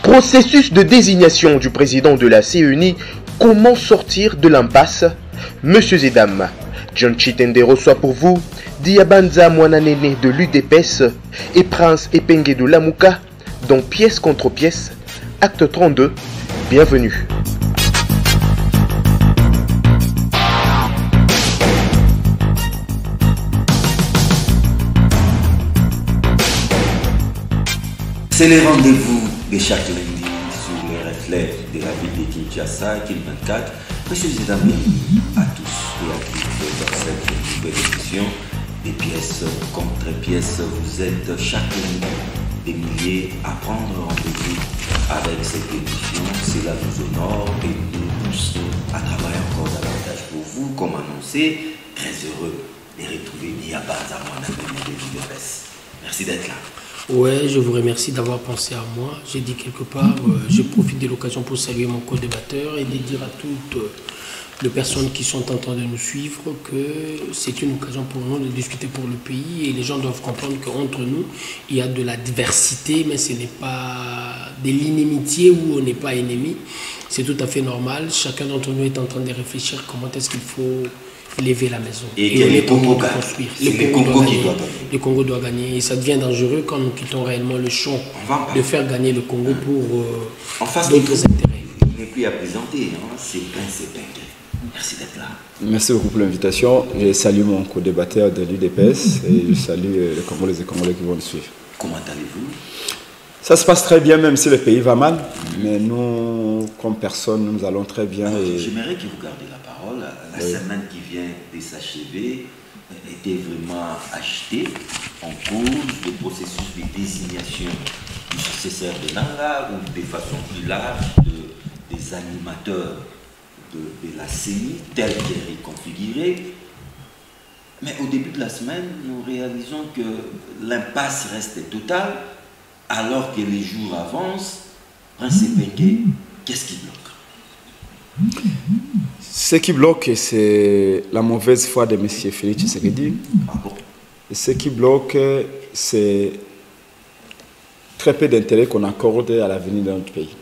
Processus de désignation du président de la CENI, comment sortir de l'impasse? Monsieur et dames, John Chitende reçoit pour vous Diabanza Mwananene de l'UDPS et Prince Epenge de Lamuka dans Pièce contre pièce, acte 32. Bienvenue. C'est le rendez-vous de chaque lundi sur les reflets de la ville de Kinshasa, Kin 24. Messieurs et dames, à tous et à toutes dans cette nouvelle émission des pièces contre pièces. Vous êtes chaque lundi des milliers à prendre rendez-vous avec cette émission. Cela nous honore et nous pousse à travailler encore davantage pour vous. Comme annoncé, très heureux de retrouver Diabanza Mwananene de l'UDPS. Merci d'être là. Ouais, je vous remercie d'avoir pensé à moi. J'ai dit quelque part, je profite de l'occasion pour saluer mon co-débatteur et de dire à toutes les personnes qui sont en train de nous suivre que c'est une occasion pour nous de discuter pour le pays et les gens doivent comprendre qu'entre nous, il y a de la diversité, mais ce n'est pas de l'inimitié où on n'est pas ennemis. C'est tout à fait normal. Chacun d'entre nous est en train de réfléchir comment est-ce qu'il faut lever la maison. Et on est Congo gagne. Le Congo doit gagner. Et ça devient dangereux quand nous quittons réellement le champ de faire gagner le Congo pour d'autres intérêts. Il n'est plus à présenter, c'est Prince Epenge. Merci d'être là. Merci beaucoup pour l'invitation. Je salue mon co-débatteur de l'UDPS et je salue les Congolais et Congolais qui vont le suivre. Comment allez-vous? Ça se passe très bien, même si le pays va mal. Mais nous, comme personne, nous allons très bien. J'aimerais que vous gardiez la parole. La semaine qui vient de s'achever était vraiment achetée en cause du processus de désignation du successeur de Nanga ou de façon plus large des animateurs de la CENI telle qu'elle est reconfigurée. Mais au début de la semaine, nous réalisons que l'impasse reste totale. Alors que les jours avancent, Prince Epenge, qu'est-ce qui bloque? Ce qui bloque, c'est la mauvaise foi de M. Félix Tshisekedi. Ah bon? Ce qui bloque, c'est très peu d'intérêt qu'on accorde à l'avenir de notre pays.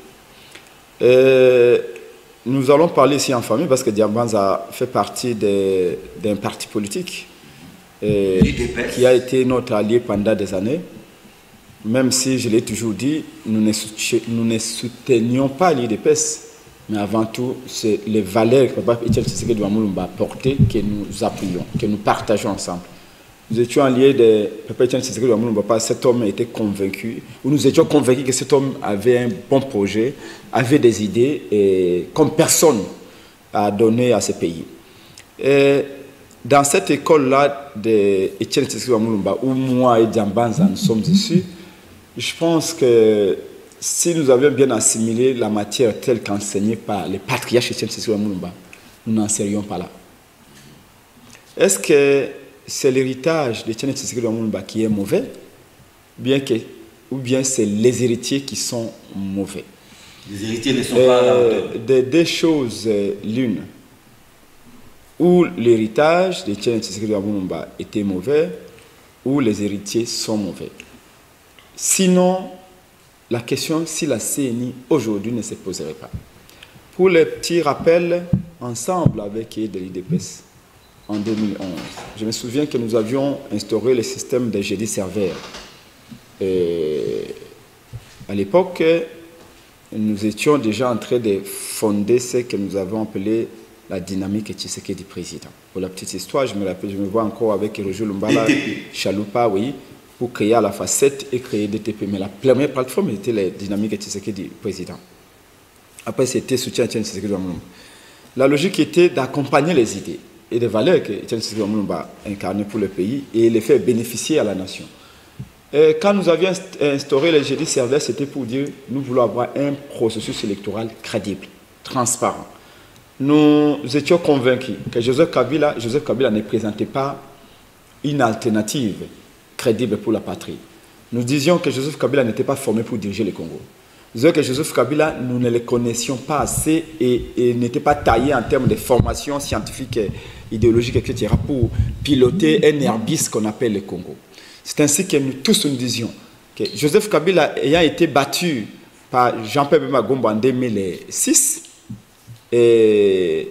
Nous allons parler ici en famille parce que Diabanza fait partie d'un parti politique qui a été notre allié pendant des années. Même si, je l'ai toujours dit, nous ne soutenions pas l'UDPS, mais avant tout, c'est les valeurs que Papa Etienne Tshisekedi Lumumba a portées que nous appuyons, que nous partageons ensemble. Nous étions alliés de Papa Etienne Tshisekedi Lumumba, cet homme était convaincu, ou nous étions convaincus que cet homme avait un bon projet, avait des idées, et comme personne a donné à ce pays. Et dans cette école-là d'Etienne Tshisekedi Lumumba, où moi et Diabanza nous sommes issus, je pense que si nous avions bien assimilé la matière telle qu'enseignée par les patriarches Etienne Tshisekedi Lumumba, nous n'en serions pas là. Est-ce que c'est l'héritage d'Etienne Tshisekedi Lumumba qui est mauvais, ou bien c'est les héritiers qui sont mauvais? Les héritiers ne sont pas à la hauteur. Des choses l'une, où l'héritage d'Etienne Tshisekedi Lumumba était mauvais, ou les héritiers sont mauvais. Sinon, la question si la CENI aujourd'hui ne se poserait pas. Pour les petits rappels, ensemble avec de l'UDPS en 2011, je me souviens que nous avions instauré le système des jeudis serveurs. À l'époque, nous étions déjà en train de fonder ce que nous avons appelé la dynamique Tshisekedi président. Pour la petite histoire, je me rappelle, je me vois encore avec Roger Lumbala, Chaloupa, oui, pour créer à la facette et créer DTP. Mais la première plateforme était la dynamique Tshisekedi président. Après, c'était soutien à Etienne Tshisekedi Lumumba. La logique était d'accompagner les idées et les valeurs que Etienne Tshisekedi Lumumba incarnait pour le pays et les faire bénéficier à la nation. Et quand nous avions instauré les jeudis serveurs, c'était pour dire nous voulons avoir un processus électoral crédible, transparent. Nous étions convaincus que Joseph Kabila ne présentait pas une alternative crédible pour la patrie. Nous disions que Joseph Kabila n'était pas formé pour diriger le Congo. Nous disions que Joseph Kabila, nous ne le connaissions pas assez et n'était pas taillé en termes de formation scientifique, idéologique, etc. pour piloter un Airbus qu'on appelle le Congo. C'est ainsi que nous tous nous disions que Joseph Kabila ayant été battu par Jean-Pierre Bemba Gombo en 2006. Et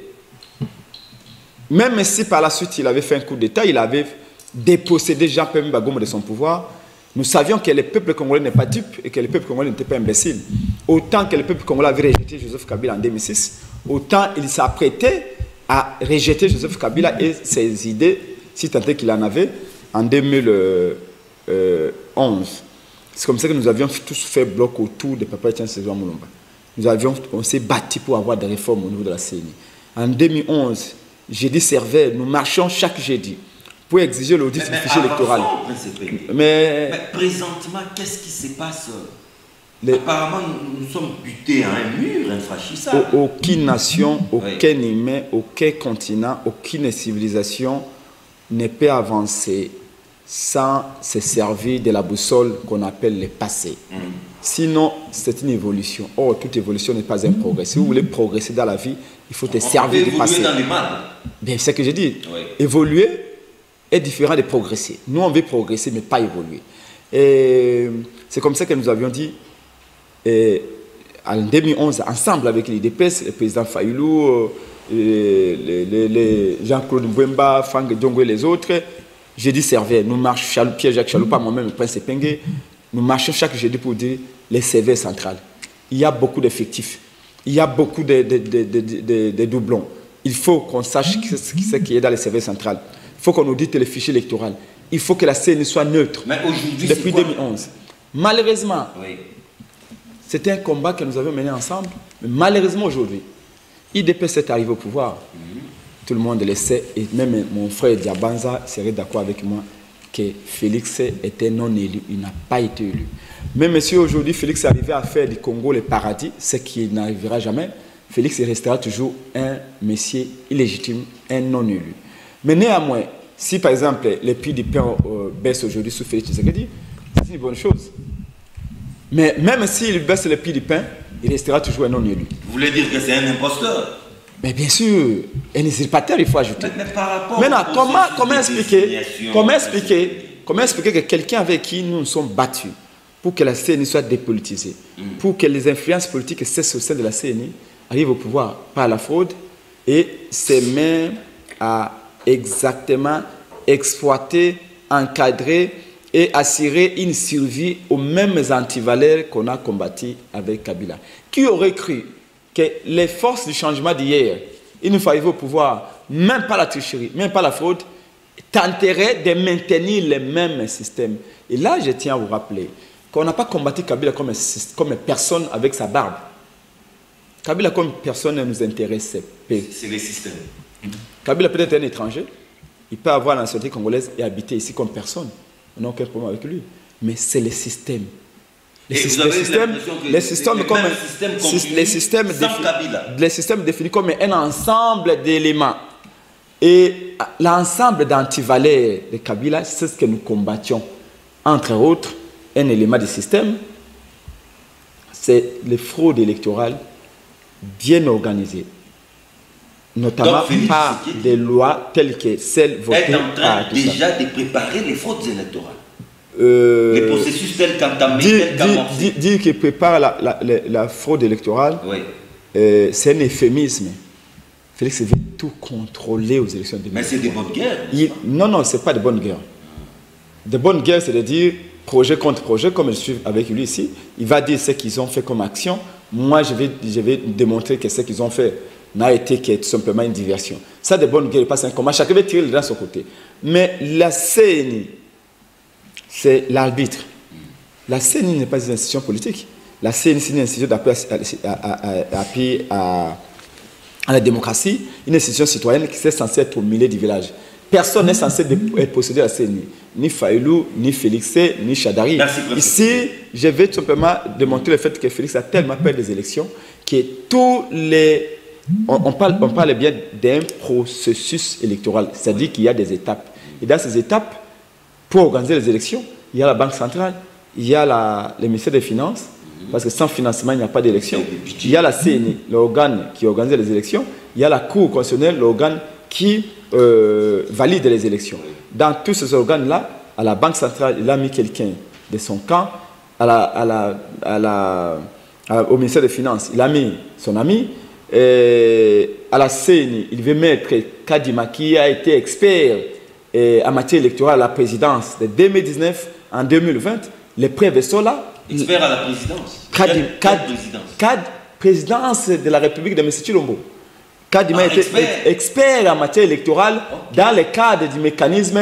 même si par la suite il avait fait un coup d'État, il avait dépossédé Jean-Pierre Bemba Gombo de son pouvoir, nous savions que le peuple congolais n'est pas dupe et que le peuple congolais n'était pas imbécile. Autant que le peuple congolais avait rejeté Joseph Kabila en 2006, autant il s'apprêtait à rejeter Joseph Kabila et ses idées, si tant est qu'il en avait, en 2011. C'est comme ça que nous avions tous fait bloc autour de Papa Etienne Séjour Moulomba. On s'est battu pour avoir des réformes au niveau de la CENI. En 2011, jeudi servait, nous marchions chaque jeudi pour exiger l'audit du fichier électoral. Mais présentement, qu'est-ce qui se passe? Apparemment, nous sommes butés à un mur infranchissable. Aucune nation, aucun humain, aucun continent, aucune civilisation ne peut avancer sans se servir de la boussole qu'on appelle le passé. Sinon, c'est une évolution. Or, toute évolution n'est pas un progrès. Si vous voulez progresser dans la vie, il faut te servir du passé. Dans le mal. Bien, c'est ce que j'ai dit. Oui. Évoluer est différent de progresser. Nous, on veut progresser, mais pas évoluer. Et c'est comme ça que nous avions dit, en 2011, ensemble avec l'IDPS, le président Fayoulou, Jean-Claude Mbemba, Franck Diongo et les autres, jeudi servait, nous marchons, Pierre-Jacques Chaloupa, moi-même, le prince Epengue, nous marchons chaque jeudi pour dire les serveurs centrales. Il y a beaucoup d'effectifs, il y a beaucoup de doublons. Il faut qu'on sache ce qui est dans les serveurs centrales. Il faut qu'on audite les fichiers électoraux. Il faut que la CENI soit neutre. Mais aujourd'hui, depuis 2011. Malheureusement, oui, c'était un combat que nous avions mené ensemble. Mais malheureusement, aujourd'hui, IDPS est arrivé au pouvoir. Tout le monde le sait. Et même mon frère Diabanza serait d'accord avec moi que Félix était non élu. Il n'a pas été élu. Même si aujourd'hui, Félix est arrivé à faire du Congo le paradis, ce qui n'arrivera jamais, Félix restera toujours un monsieur illégitime, un non élu. Mais néanmoins, si par exemple les prix du pain baissent aujourd'hui sous Félix Tshisekedi, c'est une bonne chose. Mais même s'il baisse le prix du pain, il restera toujours un non élu. Vous voulez dire que c'est un imposteur? Mais bien sûr, un usurpateur, il faut ajouter. Mais par rapport maintenant, comment expliquer que quelqu'un avec qui nous nous sommes battus pour que la CENI soit dépolitisée, pour que les influences politiques cessent au sein de la CENI, arrivent au pouvoir par la fraude et se met à exactement exploiter, encadrer et assurer une survie aux mêmes antivaleurs qu'on a combattu avec Kabila. Qui aurait cru que les forces du changement d'hier, une fois arrivées au pouvoir, même pas la tricherie, même pas la fraude, tenteraient de maintenir les mêmes systèmes. Et là, je tiens à vous rappeler qu'on n'a pas combattu Kabila comme personne avec sa barbe. Kabila comme personne ne nous intéressait. C'est les systèmes. Kabila peut être un étranger, il peut avoir la nationalité congolaise et habiter ici comme personne. On n'a aucun problème avec lui. Mais c'est le système. Les systèmes définis comme un ensemble d'éléments. Et l'ensemble d'antivaleurs de Kabila, c'est ce que nous combattions. Entre autres, un élément du système, c'est les fraudes électorales bien organisées. Notamment par des lois telles que celles votées par tout déjà ça. De préparer les fraudes électorales. Les processus tels qu'entamés, dire qu'il prépare la fraude électorale, oui, c'est un euphémisme. Félix veut tout contrôler aux élections de 2023. Mais c'est des bonnes guerres. Non, ce n'est pas de bonnes guerres. De bonnes guerres, c'est de dire projet contre projet, comme je suis avec lui ici. Il va dire ce qu'ils ont fait comme action. Moi, je vais démontrer que ce qu'ils ont fait n'a été que tout simplement une diversion. Ça, de bonnes guerres, pas un combat. Chacun va tirer le de son côté. Mais la CENI, c'est l'arbitre. La CENI n'est pas une institution politique. La CENI, c'est une institution d'appui à la démocratie, une institution citoyenne qui est censée être au milieu du village. Personne n'est censé posséder la CENI. Ni Fayoulou, ni Félix, ni Chadari. Ici, je vais tout simplement démontrer le fait que Félix a tellement peur des élections que tous les... On parle bien d'un processus électoral, c'est-à-dire qu'il y a des étapes. Et dans ces étapes, pour organiser les élections, il y a la Banque centrale, il y a le ministère des Finances, parce que sans financement, il n'y a pas d'élection. Il y a la CENI, l'organe qui organise les élections. Il y a la Cour constitutionnelle, l'organe qui valide les élections. Dans tous ces organes-là, à la Banque centrale, il a mis quelqu'un de son camp. À au ministère des Finances, il a mis son ami. À la CENI, il veut mettre Kadima, qui a été expert en matière électorale à la présidence de 2019 en 2020. Les preuves sont là. Expert à la présidence. Présidence de la République de M. Chilombo. Kadima était expert en matière électorale dans le cadre du mécanisme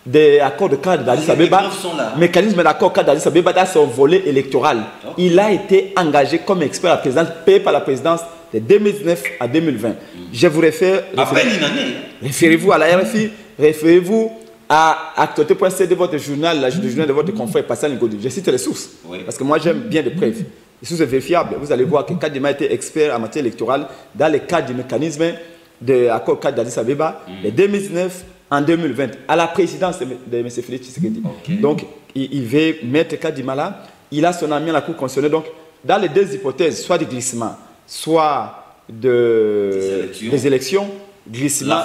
des accords de cadre d'Addis Abeba. Mécanisme d'accord cadre d'Addis Abeba dans son volet électoral. Il a été engagé comme expert à la présidence, payé par la présidence de 2019 à 2020. Je vous réfère. Après une année. Référez-vous à la RFI, référez-vous à actualité.c de votre journal, le journal de votre confrère Pascal Ngodou. Je cite les sources. Oui. Parce que moi j'aime bien les preuves. Les sources vérifiables. Vous allez voir que Kadima a été expert en matière électorale dans le cadre du mécanisme de l'accord cadre d'Addis Abeba de 2019 en 2020, à la présidence de M. Félix Tshisekedi. Donc, il veut mettre Kadima là. Il a son ami à la Cour constitutionnelle. Donc, dans les deux hypothèses, soit du glissement, soit des élections, glissement,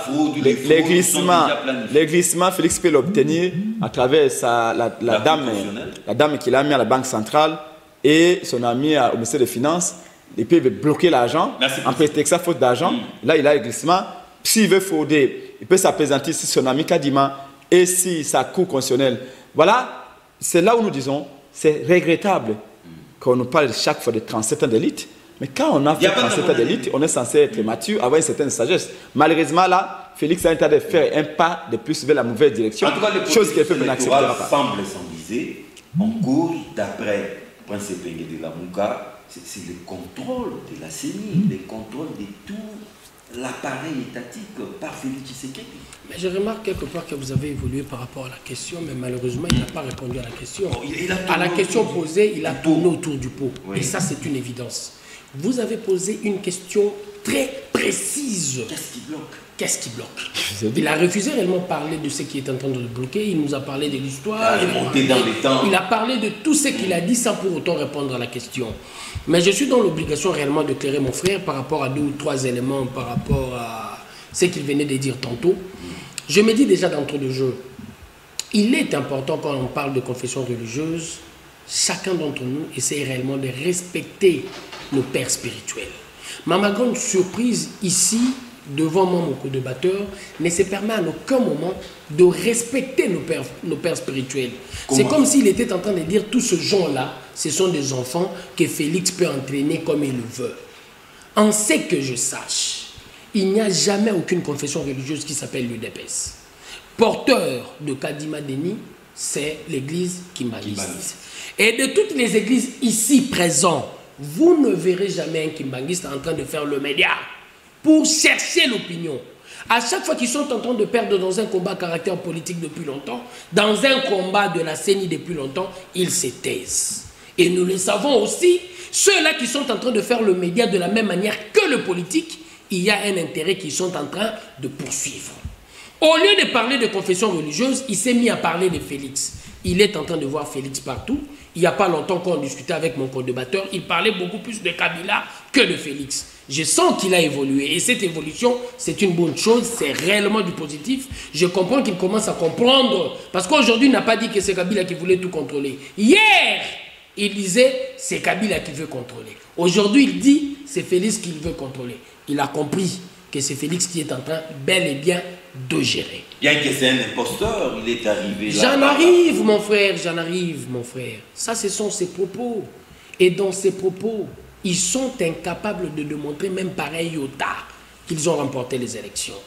les glissements, Félix peut l'obtenir à travers la dame qu'il a mis à la Banque centrale et son ami au ministère des Finances. Ils peuvent bloquer l'argent en prétextant faute d'argent. Là, il a le glissement. S'il veut frauder, il peut s'appesantir si son ami Kadima et si sa Cour constitutionnelle. Voilà, c'est là où nous disons, c'est regrettable qu'on nous parle chaque fois de 37 ans d'élite. Mais quand on a fait 37 ans d'élite, on est censé être mature, avoir une certaine sagesse. Malheureusement, là, Félix a en train de faire un pas de plus vers la mauvaise direction. En tout cas, chose qu'il peut n'acceptera pas. Semble s'enviser en cause, d'après Prince Bengue de la Mouka, c'est le contrôle de la CENI, le contrôle de tout l'appareil étatique par Félix Tshisekedi. Mais je remarque quelque part que vous avez évolué par rapport à la question, mais malheureusement, il n'a pas répondu à la question. À la question posée, il a tourné autour du pot. Oui. Et ça, c'est une évidence. Vous avez posé une question très précise. Qu'est-ce qui bloque? Qu'est-ce qui bloque? Il a refusé réellement de parler de ce qui est en train de le bloquer. Il nous a parlé de l'histoire. Il a parlé de tout ce qu'il a dit sans pour autant répondre à la question. Mais je suis dans l'obligation réellement d'éclairer mon frère par rapport à 2 ou 3 éléments par rapport à ce qu'il venait de dire tantôt. Je me dis déjà d'entrée de jeu, il est important quand on parle de confession religieuse, chacun d'entre nous essaie réellement de respecter nos pères spirituels. Mais ma grande surprise ici, devant moi, mon co-débatteur, ne se permet à aucun moment de respecter nos pères spirituels. C'est comme s'il était en train de dire tous ces gens-là, ce sont des enfants que Félix peut entraîner comme il le veut. En ce que je sache, il n'y a jamais aucune confession religieuse qui s'appelle l'UDPS. Porteur de Kadima Deni, c'est l'église kimbanguiste. Et de toutes les églises ici présentes, vous ne verrez jamais un kimbanguiste en train de faire le média pour chercher l'opinion. À chaque fois qu'ils sont en train de perdre dans un combat à caractère politique depuis longtemps, dans un combat de la CENI depuis longtemps, ils se taisent. Et nous le savons aussi, ceux-là qui sont en train de faire le média de la même manière que le politique, il y a un intérêt qu'ils sont en train de poursuivre. Au lieu de parler de confession religieuse, il s'est mis à parler de Félix. Il est en train de voir Félix partout. Il n'y a pas longtemps qu'on discutait avec mon co-débatteur, il parlait beaucoup plus de Kabila que de Félix. Je sens qu'il a évolué et cette évolution, c'est une bonne chose, c'est réellement du positif. Je comprends qu'il commence à comprendre, parce qu'aujourd'hui, il n'a pas dit que c'est Kabila qui voulait tout contrôler. Hier, il disait, c'est Kabila qui veut contrôler. Aujourd'hui, il dit, c'est Félix qui veut contrôler. Il a compris que c'est Félix qui est en train, bel et bien, de gérer. Bien que c'est un imposteur, il est arrivé là. J'en arrive, mon frère, j'en arrive, mon frère. Ça, ce sont ses propos. Et dans ces propos, ils sont incapables de démontrer, même pareil iota, qu'ils ont remporté les élections.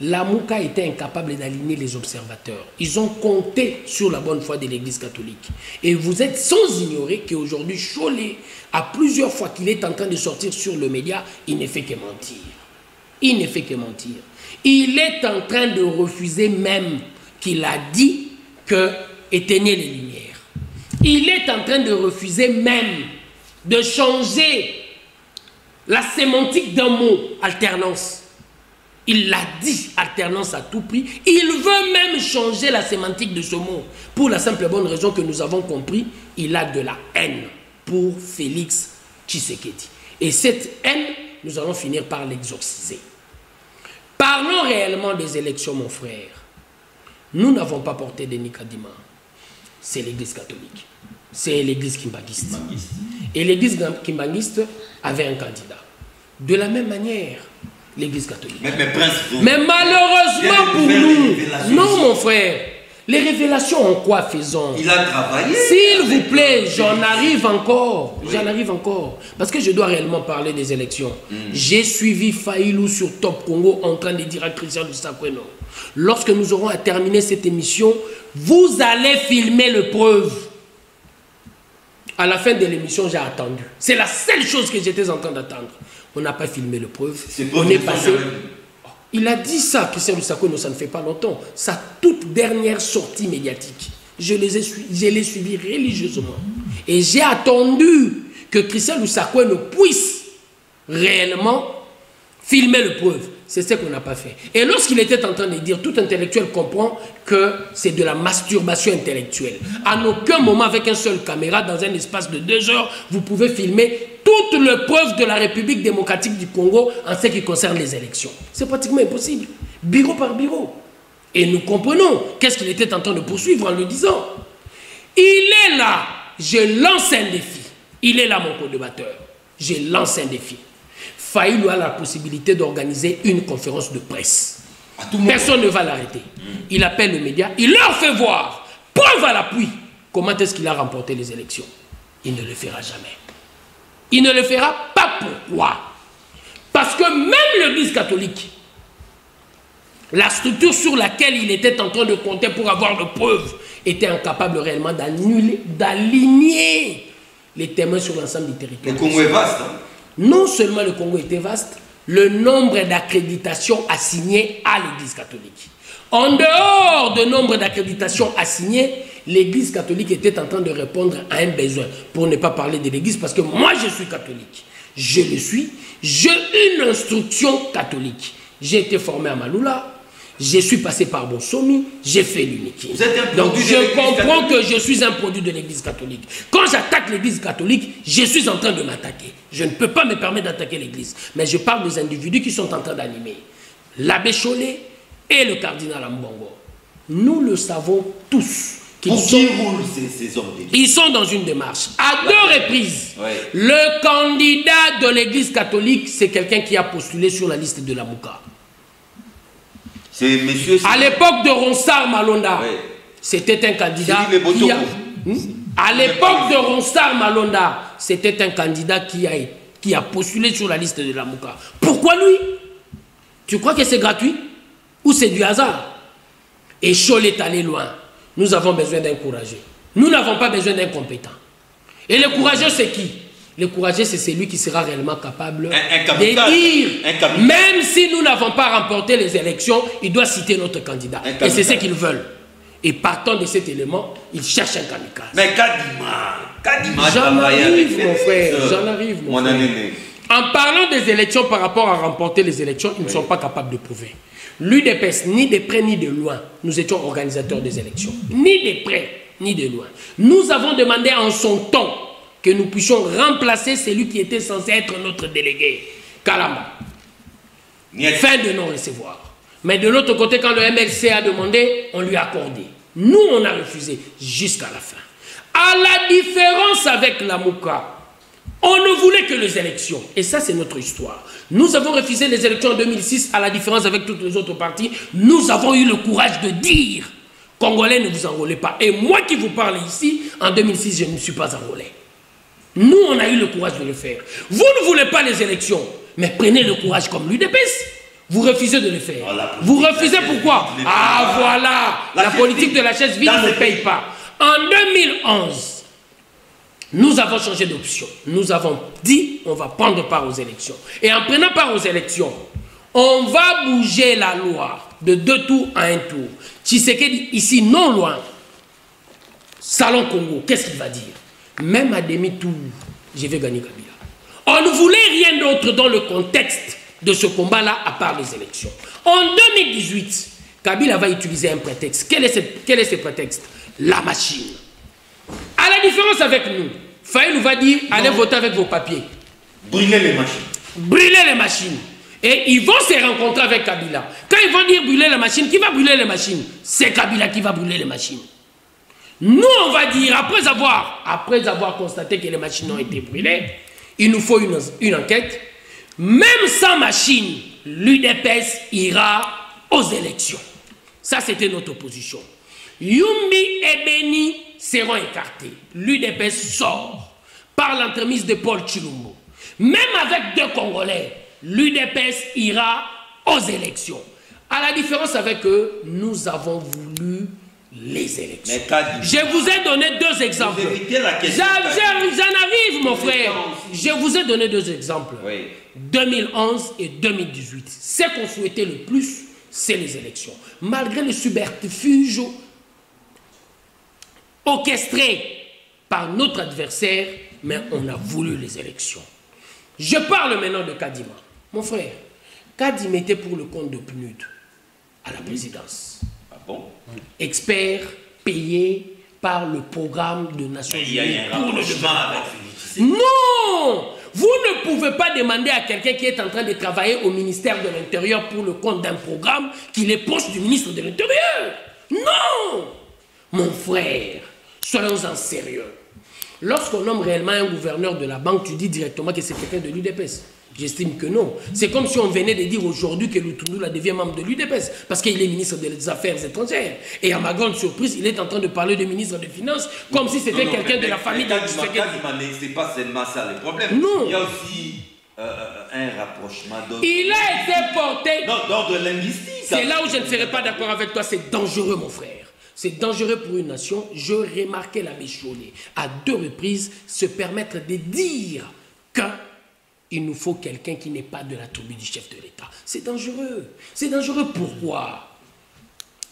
La Mouka était incapable d'aligner les observateurs. Ils ont compté sur la bonne foi de l'Église catholique. Et vous êtes sans ignorer qu'aujourd'hui, Cholé, à plusieurs fois qu'il est en train de sortir sur le média, il ne fait que mentir. Il ne fait que mentir. Il est en train de refuser même qu'il a dit que éteignez les lumières. Il est en train de refuser même de changer la sémantique d'un mot, alternance. Il l'a dit, alternance à tout prix. Il veut même changer la sémantique de ce mot. Pour la simple et bonne raison que nous avons compris, il a de la haine pour Félix Tshisekedi. Et cette haine, nous allons finir par l'exorciser. Parlons réellement des élections, mon frère. Nous n'avons pas porté Denis Kadima. C'est l'Église catholique. C'est l'Église kimbanguiste. Et l'église kimbanguiste avait un candidat. De la même manière, l'église catholique. Mais malheureusement pour nous, non mon frère, les révélations en quoi faisons? Il a travaillé. S'il vous plaît, j'en arrive encore. Oui. J'en arrive encore. Parce que je dois réellement parler des élections. J'ai suivi Faïlou sur Top Congo en train de dire à Christian Lussakweno. Lorsque nous aurons à terminer cette émission, vous allez filmer le preuve. À la fin de l'émission, j'ai attendu. C'est la seule chose que j'étais en train d'attendre. On n'a pas filmé le preuve. On est passé... Il a dit ça, Christian Lussakweno, ça ne fait pas longtemps. Sa toute dernière sortie médiatique. Je l'ai suivi religieusement. Et j'ai attendu que Christian Lussakweno puisse réellement filmer le preuve. C'est ce qu'on n'a pas fait. Et lorsqu'il était en train de dire, tout intellectuel comprend que c'est de la masturbation intellectuelle. À aucun moment, avec un seul caméra, dans un espace de 2 heures, vous pouvez filmer toutes les preuves de la République démocratique du Congo en ce qui concerne les élections. C'est pratiquement impossible. Bureau par bureau. Et nous comprenons qu'est-ce qu'il était en train de poursuivre en le disant. Il est là. Je lance un défi. Il est là, mon co-débatteur. Je lance un défi. Faïlou a la possibilité d'organiser une conférence de presse. Personne ne va l'arrêter. Il appelle les médias, il leur fait voir, preuve à l'appui, comment est-ce qu'il a remporté les élections. Il ne le fera jamais. Il ne le fera pas. Pourquoi? Parce que même l'Église catholique, la structure sur laquelle il était en train de compter pour avoir de preuves, était incapable réellement d'aligner les témoins sur l'ensemble du territoire. Le Congo est vaste, hein? Non seulement le Congo était vaste, le nombre d'accréditations assignées à l'Église catholique. En dehors du nombre d'accréditations assignées, l'Église catholique était en train de répondre à un besoin. Pour ne pas parler de l'Église, parce que moi je suis catholique. Je le suis. J'ai une instruction catholique. J'ai été formé à Maloula. Je suis passé par Bonsomi, j'ai fait l'unique. Donc je comprends que je suis un produit de l'Église catholique. Quand j'attaque l'Église catholique, je suis en train de m'attaquer. Je ne peux pas me permettre d'attaquer l'Église. Mais je parle des individus qui sont en train d'animer. L'abbé Chollet et le cardinal Ambongo. Nous le savons tous. Ils sont dans une démarche. À 2 reprises, le candidat de l'Église catholique, c'est quelqu'un qui a postulé sur la liste de la Mouka. À l'époque de Ronsard Malonda, c'était un candidat qui a... À l'époque de Ronsard Malonda, c'était un candidat qui a postulé sur la liste de la Mouka. Pourquoi lui? Tu crois que c'est gratuit? Ou c'est du hasard? Et Chollet est allé loin. Nous avons besoin d'un courageux. Nous n'avons pas besoin d'un compétent. Et le courageux, c'est qui? Le courageux, c'est celui qui sera réellement capable de dire, même si nous n'avons pas remporté les élections, il doit citer notre candidat. Et c'est ce qu'ils veulent. Et partant de cet élément, ils cherchent un kamikaze. Mais Kadima, j'en arrive, mon frère. J'en arrive, mon frère. En parlant des élections par rapport à remporter les élections, ils ne sont pas capables de prouver. L'UDPS, ni de près ni de loin, nous étions organisateurs des élections. Ni de près ni de loin. Nous avons demandé en son temps que nous puissions remplacer celui qui était censé être notre délégué, Kalamba. Fin de non-recevoir. Mais de l'autre côté, quand le MLC a demandé, on lui a accordé. Nous, on a refusé jusqu'à la fin. À la différence avec la Mouka, on ne voulait que les élections. Et ça, c'est notre histoire. Nous avons refusé les élections en 2006, à la différence avec toutes les autres partis. Nous avons eu le courage de dire, Congolais, ne vous enrôlez pas. Et moi qui vous parle ici, en 2006, je ne me suis pas enrôlé. Nous, on a eu le courage de le faire. Vous ne voulez pas les élections, mais prenez le courage comme l'UDPS. Vous refusez de le faire. Vous refusez pourquoi? Ah voilà, la politique de la chaise vide ne paye pas. En 2011, nous avons changé d'option. Nous avons dit, on va prendre part aux élections. Et en prenant part aux élections, on va bouger la loi de 2 tours à 1 tour. Tshisekedi, ici, non loin, Salon Congo, qu'est-ce qu'il va dire? Même à demi-tour, je vais gagner Kabila. On ne voulait rien d'autre dans le contexte de ce combat-là, à part les élections. En 2018, Kabila va utiliser un prétexte. Quel est ce prétexte? La machine. À la différence avec nous, Faïlou va dire, allez voter avec vos papiers. Brûler les machines. Brûler les machines. Et ils vont se rencontrer avec Kabila. Quand ils vont dire brûler les machines, qui va brûler les machines? C'est Kabila qui va brûler les machines. Nous, on va dire, après avoir constaté que les machines ont été brûlées, il nous faut une enquête. Même sans machine, l'UDPS ira aux élections. Ça, c'était notre position. Yumbi et Beni seront écartés. L'UDPS sort par l'entremise de Paul Tshilombo. Même avec 2 Congolais, l'UDPS ira aux élections. À la différence avec eux, nous avons voulu les élections. Je vous ai donné 2 exemples. J'en arrive, mon frère. Je vous ai donné 2 exemples. Oui. 2011 et 2018. Ce qu'on souhaitait le plus, c'est les élections. Malgré le subterfuge orchestré par notre adversaire, mais on a voulu les élections. Je parle maintenant de Kadima. Mon frère, Kadima était pour le compte de PNUD à la présidence. Ah bon? Expert payé par le programme de Nations Unies. Il y a un rapprochement avec Félix. Non! Vous ne pouvez pas demander à quelqu'un qui est en train de travailler au ministère de l'Intérieur pour le compte d'un programme qu'il est proche du ministre de l'Intérieur. Non! Mon frère, soyons-en sérieux. Lorsqu'on nomme réellement un gouverneur de la banque, tu dis directement que c'est quelqu'un de l'UDPS. J'estime que non. C'est comme si on venait de dire aujourd'hui que Lutundu devient membre de l'UDPS parce qu'il est ministre des Affaires étrangères. Et à ma grande surprise, il est en train de parler de ministre des Finances comme si c'était quelqu'un de la famille de c'est pas seulement ça le problème. Non. Il y a aussi un rapprochement d'autres. Il a été porté. Non, d'ordre linguistique. C'est là où je ne serai pas d'accord avec toi. C'est dangereux, mon frère. C'est dangereux pour une nation. Je remarquais la Béchonné à 2 reprises se permettre de dire qu'il nous faut quelqu'un qui n'est pas de la tribu du chef de l'État. C'est dangereux. C'est dangereux pourquoi?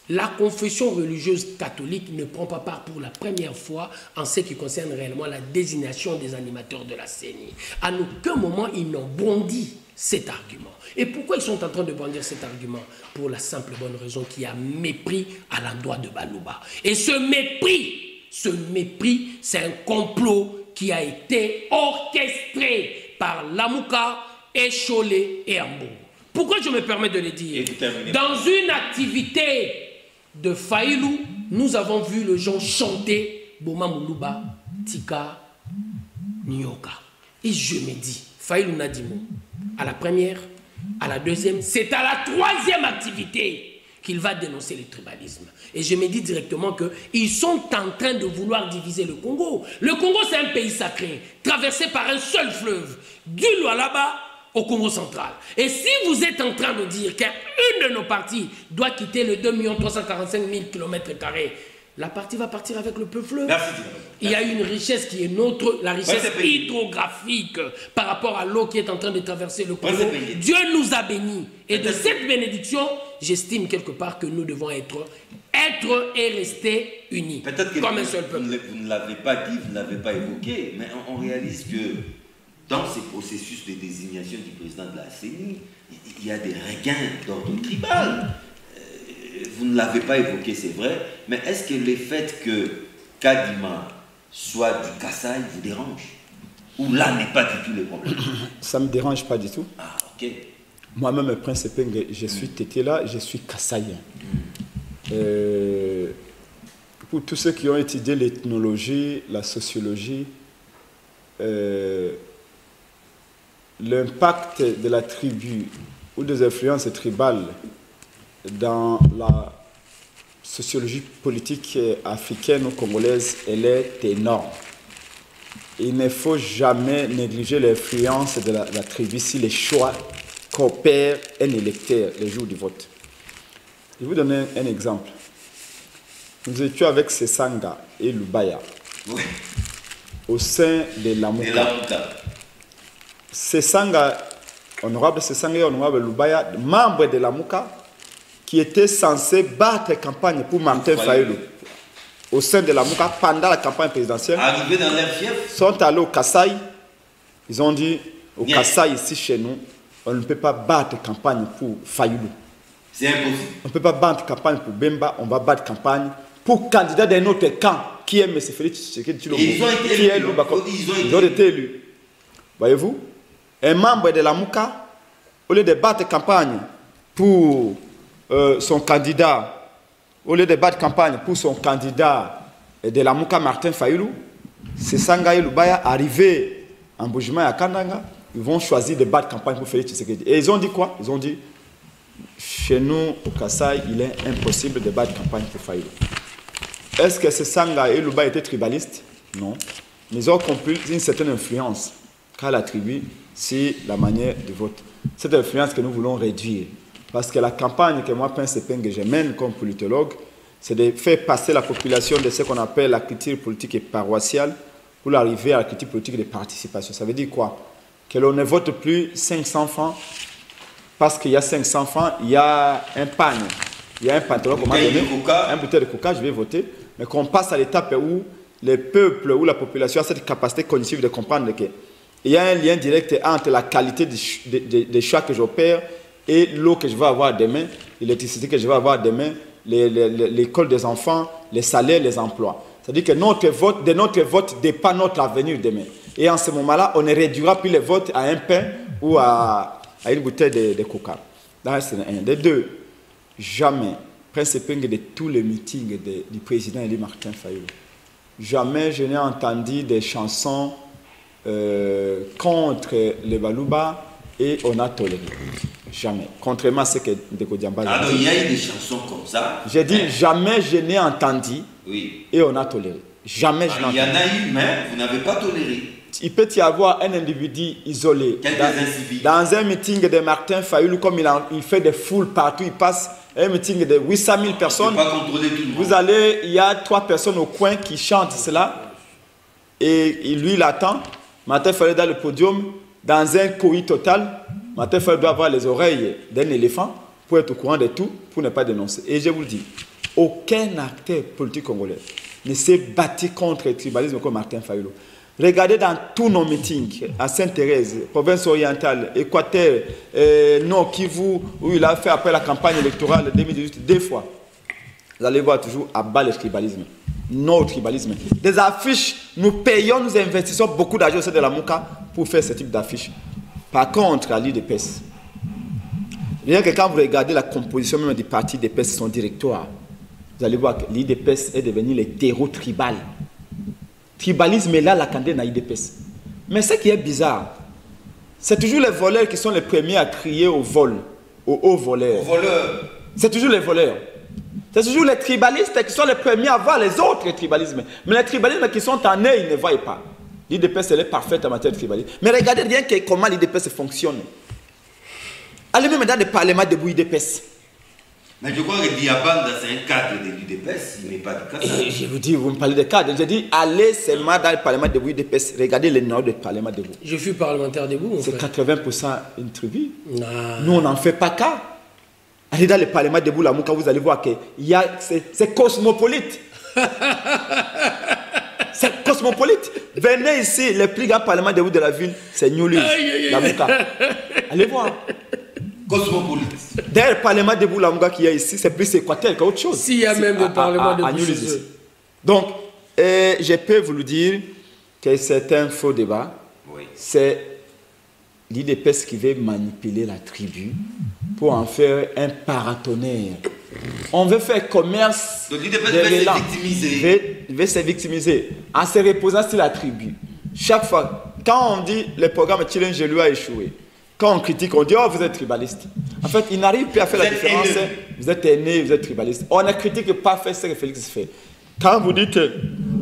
La confession religieuse catholique ne prend pas part pour la première fois en ce qui concerne réellement la désignation des animateurs de la CENI. À aucun moment, ils n'ont bondi cet argument. Et pourquoi ils sont en train de brandir cet argument? Pour la simple bonne raison qu'il y a mépris à l'endroit de Balouba. Et ce mépris, c'est un complot qui a été orchestré par Lamouka, Echolé et Ambo. Pourquoi je me permets de le dire? Dans une activité de Faïlou, nous avons vu le gens chanter Boma Moulouba, Tika, Nyoka. Et je me dis, Faïlou Nadimo, à la première, à la deuxième, c'est à la 3e activité qu'il va dénoncer le tribalisme. Et je me dis directement qu'ils sont en train de vouloir diviser le Congo. Le Congo, c'est un pays sacré, traversé par un seul fleuve, du Lualaba au Congo central. Et si vous êtes en train de dire qu'une de nos parties doit quitter le 2 345 000 km², la partie va partir avec le fleuve. Il y a une richesse qui est notre, la richesse hydrographique par rapport à l'eau qui est en train de traverser le Congo. Dieu nous a bénis. Et de cette bénédiction, j'estime quelque part que nous devons être et rester unis. Peut-être que comme un seul peuple. Vous ne l'avez pas dit, vous ne l'avez pas évoqué, mais on réalise que dans ces processus de désignation du président de la CENI, il y a des regains d'ordre tribal. Vous ne l'avez pas évoqué, c'est vrai, mais est-ce que le fait que Kadima soit du Kasaï vous dérange? Ou là n'est pas du tout le problème? Ça ne me dérange pas du tout. Ah, ok. Moi-même, Prince Penge, je suis Tétéla, je suis Kasaïen. Pour tous ceux qui ont étudié l'ethnologie, la sociologie, l'impact de la tribu ou des influences tribales dans la sociologie politique africaine ou congolaise, elle est énorme. Il ne faut jamais négliger l'influence de la tribu si les choix qu'opère un électeur le jour du vote. Je vais vous donner un exemple. Nous étions avec Sesanga et Lubaya au sein de Lamouka. Sesanga, honorable Sesanga et honorable Lubaya, membres de Lamouka, qui étaient censés battre campagne pour Martin Fayoulou au sein de Lamouka pendant la campagne présidentielle. Arrivés dans leur fief, sont allés au Kasaï. Ils ont dit au Kasaï, ici chez nous, on ne peut pas battre campagne pour Fayoulou. C'est impossible. On ne peut pas battre campagne pour Bemba, on va battre campagne pour candidat d'un autre camp qui est M. Félix Tshisekedi Tshilombo. Ils ont été élus. Voyez-vous, un membre de Lamouka, au lieu de battre campagne pour son candidat, au lieu de battre campagne pour son candidat de la Mouka Martin Fayoulou, c'est Sanga et Lubaya arrivés en Boujima et à Kananga, ils vont choisir de battre campagne pour Félix Tshisekedi. Et ils ont dit quoi? Ils ont dit, chez nous, au Kassai, il est impossible de battre campagne pour Fayoulou. Est-ce que ce Sanga et Lubaya étaient tribalistes? Non. Mais ils ont compris une certaine influence qu'a la tribu sur la manière de vote. Cette influence que nous voulons réduire. Parce que la campagne que moi, Prince Epenge, je mène comme politologue, c'est de faire passer la population de ce qu'on appelle la culture politique et paroissiale pour l'arrivée à la culture politique de participation. Ça veut dire quoi? Que l'on ne vote plus 500 francs parce qu'il y a 500 francs, il y a un pagne, il y a un pantalon qu'on m'a donné, un bouteille de coca, je vais voter, mais qu'on passe à l'étape où le peuple, où la population a cette capacité cognitive de comprendre qu'il y a un lien direct entre la qualité des choix que j'opère et l'eau que je vais avoir demain, l'électricité que je vais avoir demain, l'école des enfants, les salaires, les emplois. C'est-à-dire que de notre vote dépend notre avenir demain. Et en ce moment-là, on ne réduira plus les votes à un pain ou à une bouteille de coca. C'est un. De deux, jamais, Prince Epenge de tous les meetings du président Élie Martin Fayoulou, jamais je n'ai entendu des chansons contre les Balouba et on a toléré. Jamais. Contrairement à ce que Ndeko Diamba a dit. Alors il y a eu des chansons comme ça. J'ai dit jamais je n'ai entendu et on a toléré. Jamais je n'ai entendu. Il y en a eu, mais vous n'avez pas toléré. Il peut y avoir un individu isolé dans un meeting de Martin Fayoulou, comme il fait des foules partout, il passe un meeting de 800 000 personnes. Pas contrôler tout le monde. Vous allez, il y a 3 personnes au coin qui chantent cela et lui il attend. Martin Fayoulou dans le podium, dans un coït total. Martin Fayoulou doit avoir les oreilles d'un éléphant pour être au courant de tout, pour ne pas dénoncer. Et je vous le dis, aucun acteur politique congolais ne s'est battu contre le tribalisme comme Martin Fayoulou. Regardez dans tous nos meetings, à Sainte-Thérèse, province orientale, Équateur, Nord Kivu, où il a fait après la campagne électorale de 2018, 2 fois. Vous allez voir toujours à bas le tribalisme. Non au tribalisme. Des affiches, nous payons, nous investissons beaucoup d'argent au sein de la Mouka pour faire ce type d'affiches. Par contre, à l'IDPS, rien que quand vous regardez la composition même du parti d'IDPS, son directoire, vous allez voir que l'IDPS est devenu le terreau tribal. Tribalisme est là, la candidate à l'IDPS. Mais ce qui est bizarre, c'est toujours les voleurs qui sont les premiers à crier au vol, aux hauts voleurs. Aux voleurs. C'est toujours les voleurs. C'est toujours les tribalistes qui sont les premiers à voir les autres tribalismes. Mais les tribalismes qui sont en eux, ils ne voient pas. L'IDPS, elle est parfaite en matière de tribalisme. Mais regardez bien comment l'IDPS fonctionne. Allez même dans le parlement de l'IDPS. Mais je crois que Diabanda, c'est un cadre de l'IDPS, il n'est pas du cadre. Je vous dis, vous me parlez de cadre. Je dis, allez seulement dans le parlement de l'IDPS. Regardez le nom du parlement de vous. Je suis parlementaire de vous. C'est 80% une tribu. Nous, on n'en fait pas cas. Allez dans le parlement de Boulamouka, vous allez voir que c'est cosmopolite. C'est cosmopolite. Venez ici, le plus grand parlement de la ville, c'est New Luz, la Mouka. Allez voir. Cosmopolite. D'ailleurs, le parlement de Boulamouka qu'il y a ici, c'est plus Équateur qu'autre chose. S'il y a même le parlement de New Luz. Donc, je peux vous le dire que c'est un faux débat. Oui. C'est l'IDPS qui veut manipuler la tribu pour en faire un paratonnerre. On veut faire commerce. Donc l'IDPS veut se victimiser. Veut se victimiser en se reposant sur la tribu. Chaque fois, quand on dit le programme Challenge lui a échoué, quand on critique, on dit oh vous êtes tribaliste. En fait, il n'arrive plus à faire la différence. Vous êtes aîné, vous êtes tribaliste. On ne critique pas faire ce que Félix fait. Quand vous dites que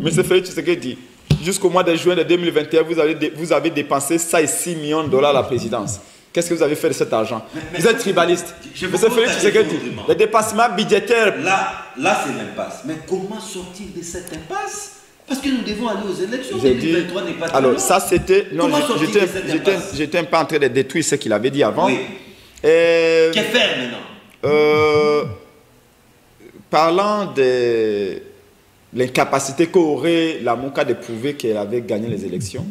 M. Félix Tshisekedi dit jusqu'au mois de juin de 2021, vous avez dépensé 6 millions de dollars à la présidence. Qu'est-ce que vous avez fait de cet argent? Vous êtes tribaliste. M. Félix Tshisekedi dit le dépassement budgétaire. Là c'est l'impasse. Mais comment sortir de cette impasse? Parce que nous devons aller aux élections. 2023 n'est pas alors, ça c'était. Non, j'étais un peu en train de détruire ce qu'il avait dit avant. Oui. Que faire maintenant? Parlant de l'incapacité qu'aurait la Mouka de prouver qu'elle avait gagné les élections,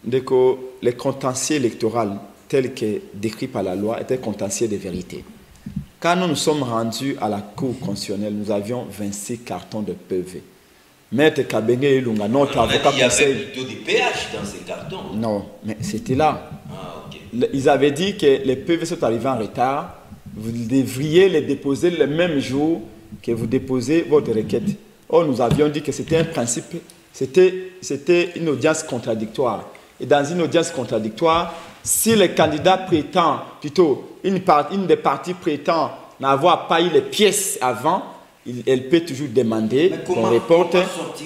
les contentieux électoraux tels que décrits par la loi étaient contentieux de vérité. Quand nous nous sommes rendus à la Cour constitutionnelle, nous avions 26 cartons de PV. Maître Kabenge Ilunga, notre avocat conseil. Il y avait plutôt des PH dans ces cartons. Non, mais c'était là. Ah, okay. Ils avaient dit que les PV sont arrivés en retard. Vous devriez les déposer le même jour que vous déposez votre requête. Or, nous avions dit que c'était un principe, c'était une audience contradictoire. Et dans une audience contradictoire, si le candidat prétend, plutôt une des parties prétend n'avoir pas eu les pièces avant, elle peut toujours demander qu'on reporte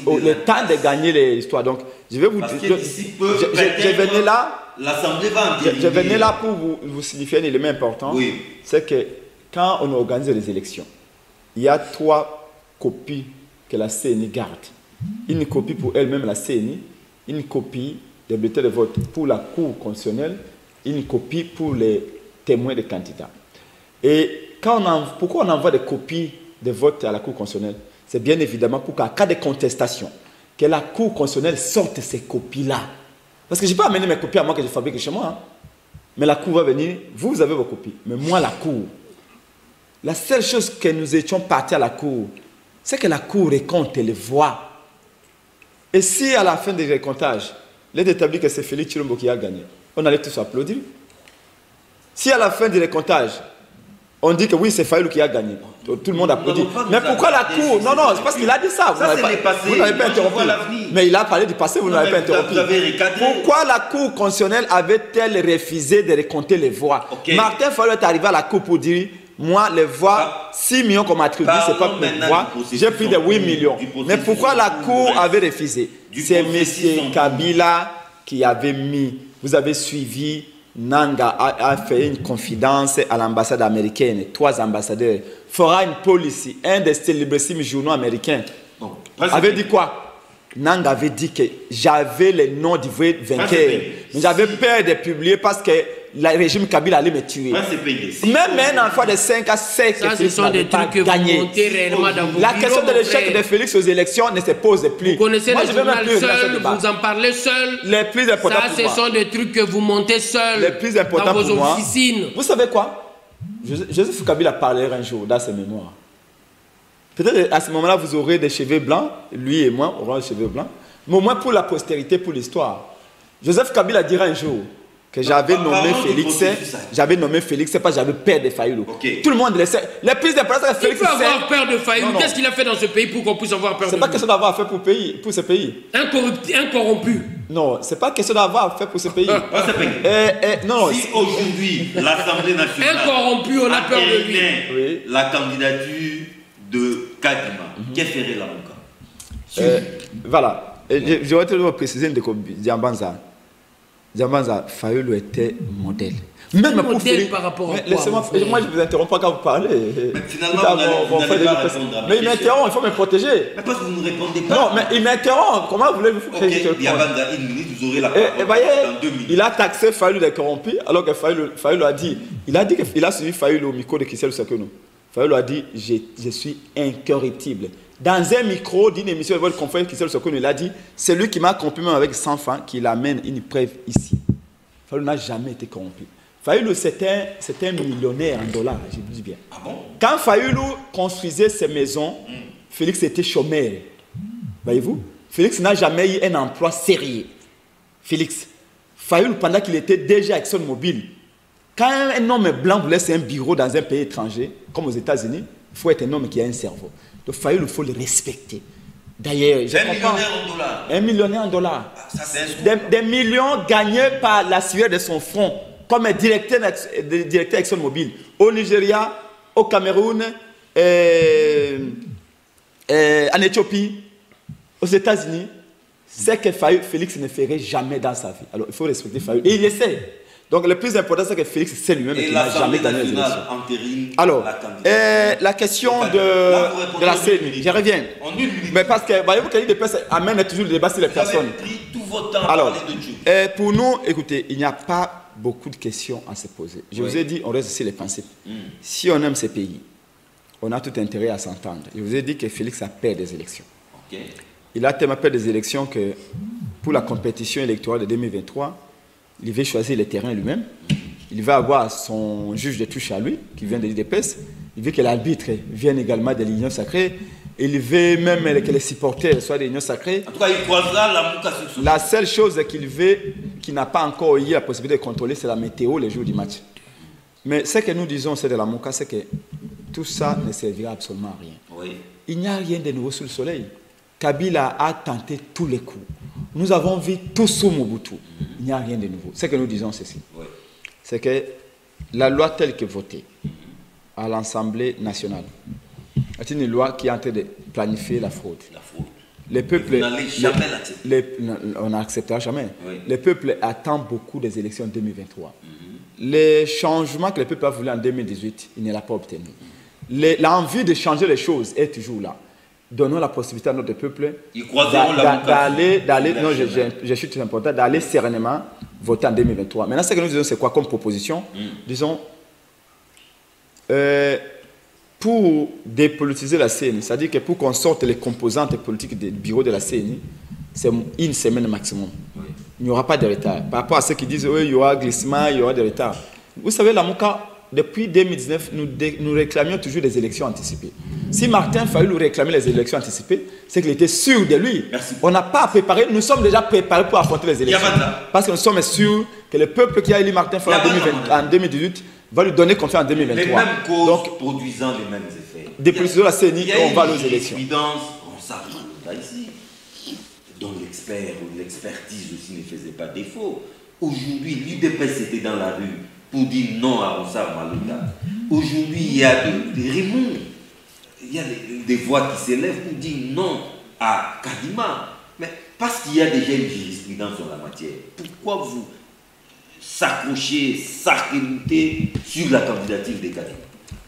le temps de gagner l'histoire. Donc, je vais vous dire, je venais là, l'Assemblée va je venais là pour vous signifier un élément important. Oui. C'est que quand on organise les élections, il y a 3 copies que la CENI garde. Une copie pour elle-même, la CENI, une copie des bulletins de vote pour la Cour constitutionnelle, une copie pour les témoins des candidats. Et pourquoi on envoie des copies de vote à la Cour constitutionnelle? C'est bien évidemment pour qu'en cas de contestation, que la Cour constitutionnelle sorte ces copies-là. Parce que je n'ai pas amené mes copies à moi que je fabrique chez moi. Hein. Mais la Cour va venir, vous avez vos copies, mais moi la Cour. La seule chose que nous étions partis à la Cour, c'est que la Cour récompte les voix. Et si à la fin du récomptage, l'aide établit que c'est Félix Tshilombo qui a gagné, on allait tous applaudir. Si à la fin du récomptage, on dit que oui, c'est Fayulu qui a gagné, tout le monde applaudit. Mais pourquoi la Cour? Non, non, c'est parce qu'il a dit ça. Vous n'avez pas interrompu. Mais il a parlé du passé, vous n'avez pas interrompu. Pourquoi la Cour constitutionnelle avait-elle refusé de récompter les voix? Martin Fayulu est arrivé à la Cour pour dire, moi, les voix, 6 millions qu'on m'a attribué, ce n'est pas mes voix, j'ai plus de 8 millions. Mais pourquoi la Cour avait refusé? C'est M. Kabila qui avait mis, vous avez suivi, Nanga a fait une confidence à l'ambassade américaine, 3 ambassadeurs, Foreign Policy, un des célébrissimes journaux américains, avait dit quoi? Nanga avait dit que j'avais les noms du vrai vainqueur, mais j'avais peur de publier parce que le régime Kabila allait me tuer. Même un enfant de 5 à 7 ça, ce sont des trucs que vous montez réellement dans vos La question de l'échec de Félix aux élections ne se pose plus. Vous connaissez le journal seul, vous en parlez seul. Les plus importants ça, ce sont des trucs que vous montez seul les plus importants dans vos officines. Vous savez quoi? Joseph Kabila parlera un jour dans ses mémoires. Peut-être à ce moment-là, vous aurez des cheveux blancs, lui et moi aurons des cheveux blancs, mais au moins pour la postérité, pour l'histoire. Joseph Kabila dira un jour que j'avais nommé Félix, c'est parce que j'avais peur de Fayulu. Tout le monde le sait. Le plus important, c'est que Félix. Il peut avoir peur de Fayulu. Qu'est-ce qu'il a fait dans ce pays pour qu'on puisse avoir peur de lui? C'est pas question d'avoir fait pour ce pays. Un corrompu. Non, c'est pas question d'avoir fait pour ce pays. Non, si aujourd'hui l'Assemblée nationale un corrompu, on a peur de lui. Oui. La candidature de Kadima, qu'est-ce que ferait la Mouka? Voilà. Je vais te préciser de Diambanza. Diambanza, Fayulu était modèle. Même pour Félix, par rapport à laissez-moi, moi je ne vous interromps pas quand vous parlez. Mais finalement, vous n'allez pas répondre. Mais il m'interrompt, il faut me protéger. Mais parce que vous ne répondez pas. Non, mais il m'interrompt. Comment voulez-vous que je réponde? Diambanza, une minute, vous aurez la parole dans 2 minutes. Il a taxé Fayulu de corrompu, alors que Fayulu a dit qu'il a suivi Fayulu au micro de Kissel Sekenou. Fayulu a dit, je suis incorruptible. Dans un micro d'une émission de votre confrère Kissel Sekenou, il a dit, c'est lui qui m'a corrompu même avec 100 francs, qu'il amène une preuve ici. Fayulu n'a jamais été corrompu. Fayulu, c'était un millionnaire en dollars, je vous dis bien. Ah bon? Quand Fayulu construisait ses maisons, Félix était chômeur. Voyez-vous? Félix n'a jamais eu un emploi sérieux. Félix. Fayulu, pendant qu'il était déjà avec son mobile, quand un homme blanc vous laisse un bureau dans un pays étranger, comme aux États-Unis, il faut être un homme qui a un cerveau. Donc Fayulu, il faut le respecter. D'ailleurs, je comprends. $1 million en dollars. $1 million en dollars. Ah, ça, des millions gagnés par la sueur de son front, comme directeur ExxonMobil, au Nigeria, au Cameroun, en Éthiopie, aux États-Unis. C'est que Félix ne ferait jamais dans sa vie. Alors il faut respecter Fayulu. Et il essaie. Donc le plus important, c'est que Félix, c'est lui-même qui n'a jamais gagné les élections. Alors, la question de la CENI, j'y reviens. Mais parce que, voyez-vous que l'IDPS amène toujours le débat sur les personnes. Alors, pour nous, écoutez, il n'y a pas beaucoup de questions à se poser. Je vous ai dit, on reste sur les principes. Si on aime ce pays, on a tout intérêt à s'entendre. Je vous ai dit que Félix a peur des élections. Il a tellement peur des élections que pour la compétition électorale de 2023, il veut choisir le terrain lui-même. Il va avoir son juge de touche à lui, qui vient de l'IDPS. Il veut que l'arbitre vienne également de l'Union sacrée. Il veut même que les supporters soient de l'Union sacrée. En tout cas, il croisera la Mouka sur La seule chose qu'il veut, qu'il n'a pas encore eu la possibilité de contrôler, c'est la météo les jours du match. Mais ce que nous disons, c'est de la Mouka, c'est que tout ça ne servira absolument à rien. il n'y a rien de nouveau sous le soleil. Kabila a tenté tous les coups. Nous avons vu tout sous Mobutu. Il n'y a rien de nouveau. Ce que nous disons, ceci. Oui. C'est que la loi telle que votée à l'Assemblée nationale est une loi qui est en train de planifier la fraude. La fraude. Les peuples, on n'acceptera jamais. Oui. Le peuple attend beaucoup des élections 2023. Les changements que le peuple a voulu en 2018, il ne l'a pas obtenu. L'envie de changer les choses est toujours là. Donnons la possibilité à notre peuple d'aller, non, je suis très important, d'aller sereinement voter en 2023. Maintenant, ce que nous disons, c'est quoi comme proposition? Disons, pour dépolitiser la CENI, c'est-à-dire que pour qu'on sorte les composantes politiques du bureau de la CENI, c'est une semaine maximum. Oui. Il n'y aura pas de retard. Par rapport à ceux qui disent, oui, il y aura glissement, il y aura des retards. Vous savez, la Mouka, depuis 2019, nous réclamions toujours des élections anticipées. Si Martin Fayulu réclamait les élections anticipées, c'est qu'il était sûr de lui. Merci. On n'a pas préparé, nous sommes déjà préparés pour affronter les élections. Parce que nous sommes sûrs que le peuple qui a élu Martin Fayulu en 2018 va lui donner confiance en 2023. Les mêmes causes donc, produisant les mêmes effets. Dépolitiser la CENI, on va aux élections. On s'arrête ici, dont l'expert ou l'expertise aussi ne faisait pas défaut. Aujourd'hui, l'UDPS était dans la rue pour dire non à Ronsard Malounda. Aujourd'hui, il y a des Raymond, il y a des voix qui s'élèvent pour dire non à Kadima. Mais parce qu'il y a déjà une jurisprudence en la matière, pourquoi vous s'accrochez, s'arc-éluter sur la candidature des Kadima?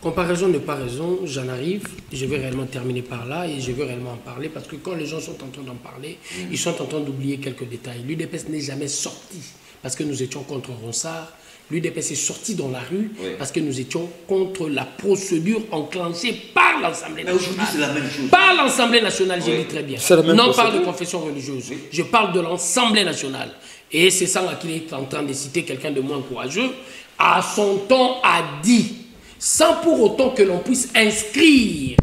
Comparaison n'est pas raison, j'en arrive, je vais réellement terminer par là et je vais réellement en parler parce que quand les gens sont en train d'en parler, ils sont en train d'oublier quelques détails. L'UDPS n'est jamais sorti parce que nous étions contre Ronsard. L'UDPS est sorti dans la rue parce que nous étions contre la procédure enclenchée par l'Assemblée nationale. Aujourd'hui, c'est la même chose. Par l'Assemblée nationale, j'ai dit très bien. Non pas de confession religieuse, je parle de l'Assemblée nationale. Et c'est ça qu'il est en train de citer quelqu'un de moins courageux. À son temps, a dit, sans pour autant que l'on puisse inscrire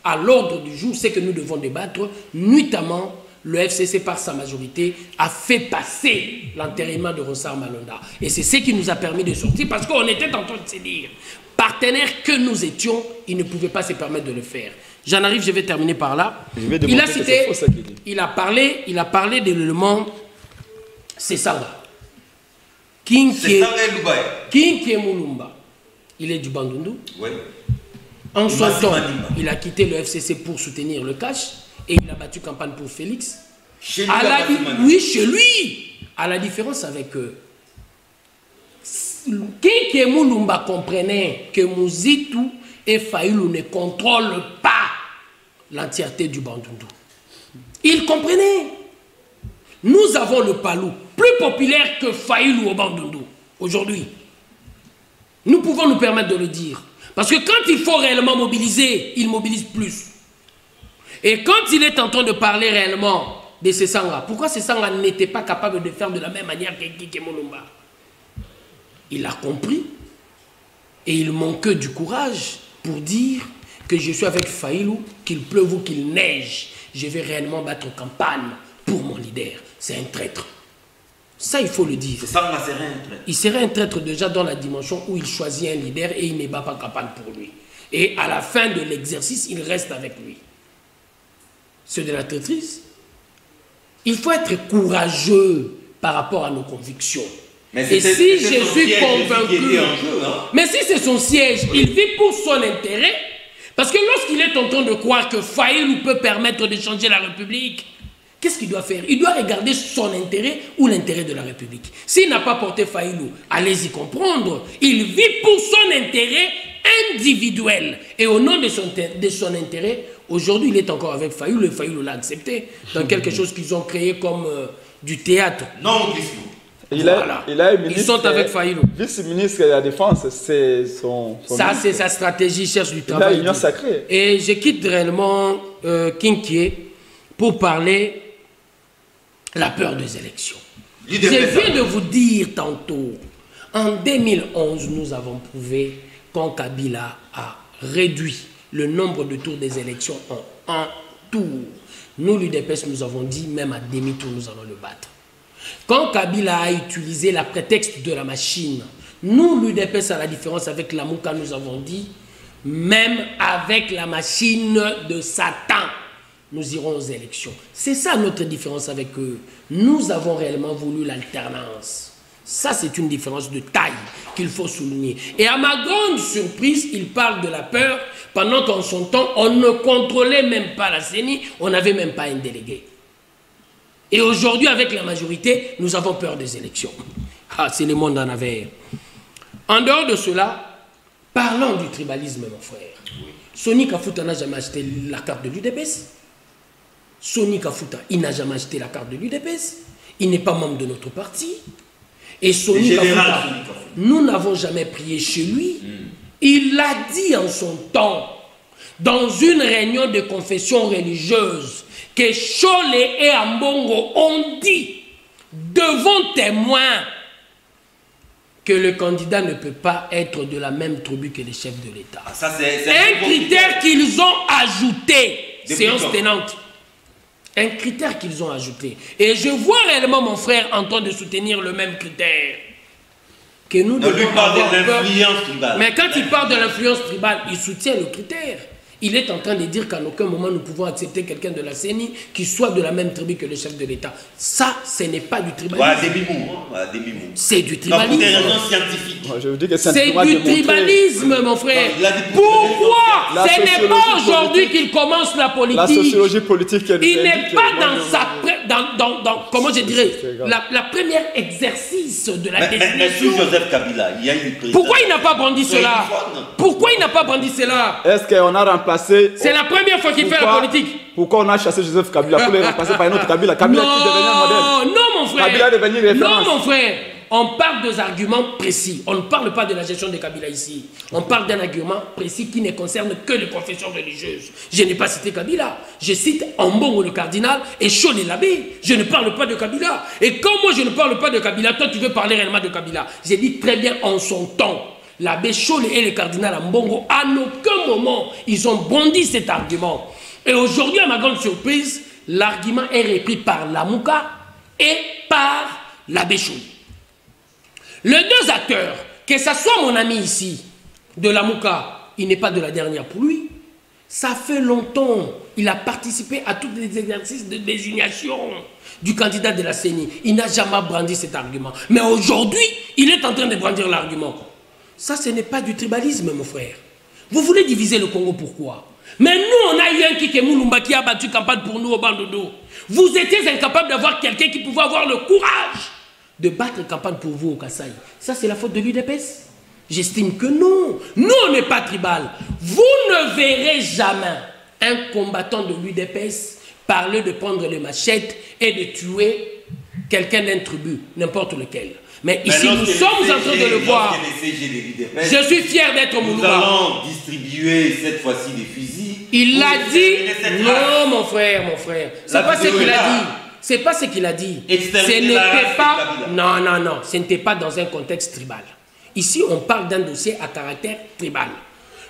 à l'ordre du jour ce que nous devons débattre, nuitamment, le FCC, par sa majorité, a fait passer l'enterrement de Ronsard Malounda. Et c'est ce qui nous a permis de sortir, parce qu'on était en train de se dire, partenaires que nous étions, ils ne pouvaient pas se permettre de le faire. J'en arrive, je vais terminer par là. Il a cité, il a parlé de l'élément Sessanga. Kinkie Moulumba. Il est du Bandundu. Oui. En son temps, il a quitté le FCC pour soutenir le cash. Et il a battu campagne pour Félix. Chez lui, oui, chez lui. À la différence avec eux. Kinkie Moulumba comprenait que Mouzitu et Fayulu ne contrôlent pas l'entièreté du Bandundu. Il comprenait. Nous avons le Palou, plus populaire que Fayulu au Bandundu, aujourd'hui. Nous pouvons nous permettre de le dire. Parce que quand il faut réellement mobiliser, il mobilise plus. Et quand il est en train de parler réellement de Sessanga, pourquoi Sessanga n'était pas capable de faire de la même manière que Kinkie Moulumba? Il a compris et il manque du courage pour dire que je suis avec Fayulu, qu'il pleuve ou qu'il neige, je vais réellement battre campagne pour mon leader. C'est un traître. Ça, il faut le dire. Sessanga serait un traître. Il serait un traître déjà dans la dimension où il choisit un leader et il ne bat pas campagne pour lui. Et à la fin de l'exercice, il reste avec lui. C'est de la traîtrise. Il faut être courageux par rapport à nos convictions. Et si je suis convaincu, mais si c'est son siège, il vit pour son intérêt, parce que lorsqu'il est en train de croire que Fayulu peut permettre de changer la République, qu'est-ce qu'il doit faire? Il doit regarder son intérêt ou l'intérêt de la République. S'il n'a pas porté Fayulu, allez-y comprendre, il vit pour son intérêt individuel. Et au nom de son intérêt, aujourd'hui, il est encore avec Fayulu, et Fayulu l'a accepté dans quelque chose qu'ils ont créé comme du théâtre. Non, il a un ministre, ils sont avec Fayulu. Vice-ministre de la Défense, c'est son ça, c'est sa stratégie, il cherche du travail. Il a union sacrée. Et je quitte réellement Kinkie pour parler la peur des élections. Je viens de vous dire tantôt, en 2011, nous avons prouvé quand Kabila a réduit le nombre de tours des élections en un tour. Nous, l'UDPS, nous avons dit, même à demi-tour, nous allons le battre. Quand Kabila a utilisé la prétexte de la machine, nous, l'UDPS, à la différence avec la Mouka, nous avons dit, même avec la machine de Satan, nous irons aux élections. C'est ça notre différence avec eux. Nous avons réellement voulu l'alternance. Ça, c'est une différence de taille qu'il faut souligner. Et à ma grande surprise, il parle de la peur, pendant qu'en son temps, on ne contrôlait même pas la CENI, on n'avait même pas un délégué. Et aujourd'hui, avec la majorité, nous avons peur des élections. Ah, c'est le monde en avait. En dehors de cela, parlons du tribalisme, mon frère. Soni Kafuta n'a jamais acheté la carte de l'UDPS. Soni Kafuta, il n'a jamais acheté la carte de l'UDPS. Il n'est pas membre de notre parti. Et Soni Kafuta, nous n'avons jamais prié chez lui. Il l'a dit en son temps, dans une réunion de confession religieuse, que Chole et Ambongo ont dit, devant témoins, que le candidat ne peut pas être de la même tribu que les chefs de l'État. Un critère qu'ils ont ajouté, séance tenante. Un critère qu'ils ont ajouté. Et je vois réellement mon frère en train de soutenir le même critère. Que nous devons avoir peur. Mais quand il parle de l'influence tribale, il soutient le critère. Il est en train de dire qu'à aucun moment nous pouvons accepter quelqu'un de la CENI qui soit de la même tribu que le chef de l'État. Ça, ce n'est pas du tribalisme. C'est du tribalisme. C'est du tribalisme, mon frère. Pourquoi ce n'est pas aujourd'hui qu'il commence la politique? La sociologie politique. Il n'est pas dans sa... comment je dirais, la première exercice de la désignation. Joseph Kabila, il y a une... Pourquoi il n'a pas brandi cela? Pourquoi il n'a pas brandi cela? Est-ce qu'on a remplacé... C'est la première fois qu'il fait la politique. Pourquoi on a chassé Joseph Kabila pour le remplacer par un autre Kabila? Kabila qui devenait un modèle. Non, mon frère. Kabila devenir référence. Non, mon frère. On parle des arguments précis. On ne parle pas de la gestion de Kabila ici. On parle d'un argument précis qui ne concerne que les confessions religieuses. Je n'ai pas cité Kabila. Je cite Ambongo le cardinal et Chole l'abbé. Je ne parle pas de Kabila. Et comme moi je ne parle pas de Kabila, toi tu veux parler réellement de Kabila. J'ai dit très bien en son temps. L'abbé Chole et le cardinal Ambongo, à aucun moment, ils ont bondi cet argument. Et aujourd'hui, à ma grande surprise, l'argument est repris par Lamouka et par l'abbé Chole. Les deux acteurs, que ce soit mon ami ici, de Lamouka, il n'est pas de la dernière pour lui. Ça fait longtemps, il a participé à tous les exercices de désignation du candidat de la CENI. Il n'a jamais brandi cet argument. Mais aujourd'hui, il est en train de brandir l'argument. Ça, ce n'est pas du tribalisme, mon frère. Vous voulez diviser le Congo, pourquoi? Mais nous, on a eu un Kike Moulumba qui a battu campagne pour nous au Bandodo. Vous étiez incapable d'avoir quelqu'un qui pouvait avoir le courage de battre campagne pour vous au Kasaï. Ça, c'est la faute de l'UDPS? J'estime que non. Nous, on n'est pas tribal. Vous ne verrez jamais un combattant de l'UDPS parler de prendre les machettes et de tuer quelqu'un d'un tribu, n'importe lequel. Mais ici, nous sommes en train de le voir. Je suis fier d'être Moulumba. Nous allons distribuer cette fois-ci des fusils. Il l'a dit. Non, mon frère, mon frère. C'est pas ce qu'il a dit. C'est pas ce qu'il a dit. Ce n'était pas... Non, non, non. Ce n'était pas dans un contexte tribal. Ici, on parle d'un dossier à caractère tribal.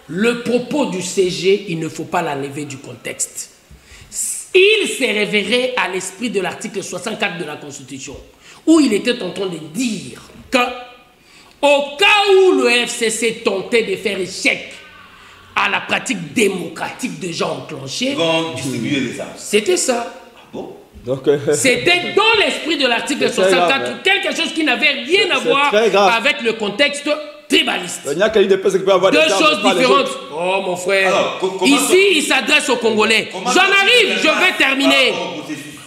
Le propos du CG, il ne faut pas l'enlever du contexte. Il s'est révéré à l'esprit de l'article 64 de la Constitution, où il était en train de dire que, au cas où le FCC tentait de faire échec à la pratique démocratique déjà enclenchée, c'était ça. C'était dans l'esprit de l'article 64, quelque chose qui n'avait rien à voir avec le contexte tribaliste. Deux choses différentes. Oh mon frère. Alors, ici, il s'adresse aux Congolais. J'en arrive, je vais terminer.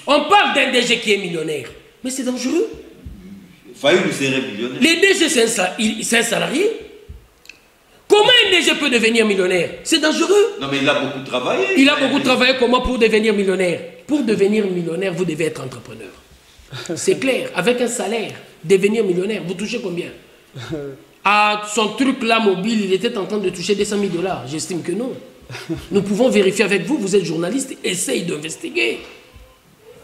On parle d'un DG qui est millionnaire. Mais c'est dangereux. Fayulu serait millionnaire. Les DG, c'est un salarié. Comment un DG peut devenir millionnaire? C'est dangereux. Non, mais il a beaucoup travaillé. Il a beaucoup travaillé comment pour devenir millionnaire? Pour devenir millionnaire, vous devez être entrepreneur. C'est clair. Avec un salaire, devenir millionnaire, vous touchez combien? À son truc là mobile, il était en train de toucher 200 000 $. J'estime que non. Nous pouvons vérifier avec vous, vous êtes journaliste, essayez d'investiguer.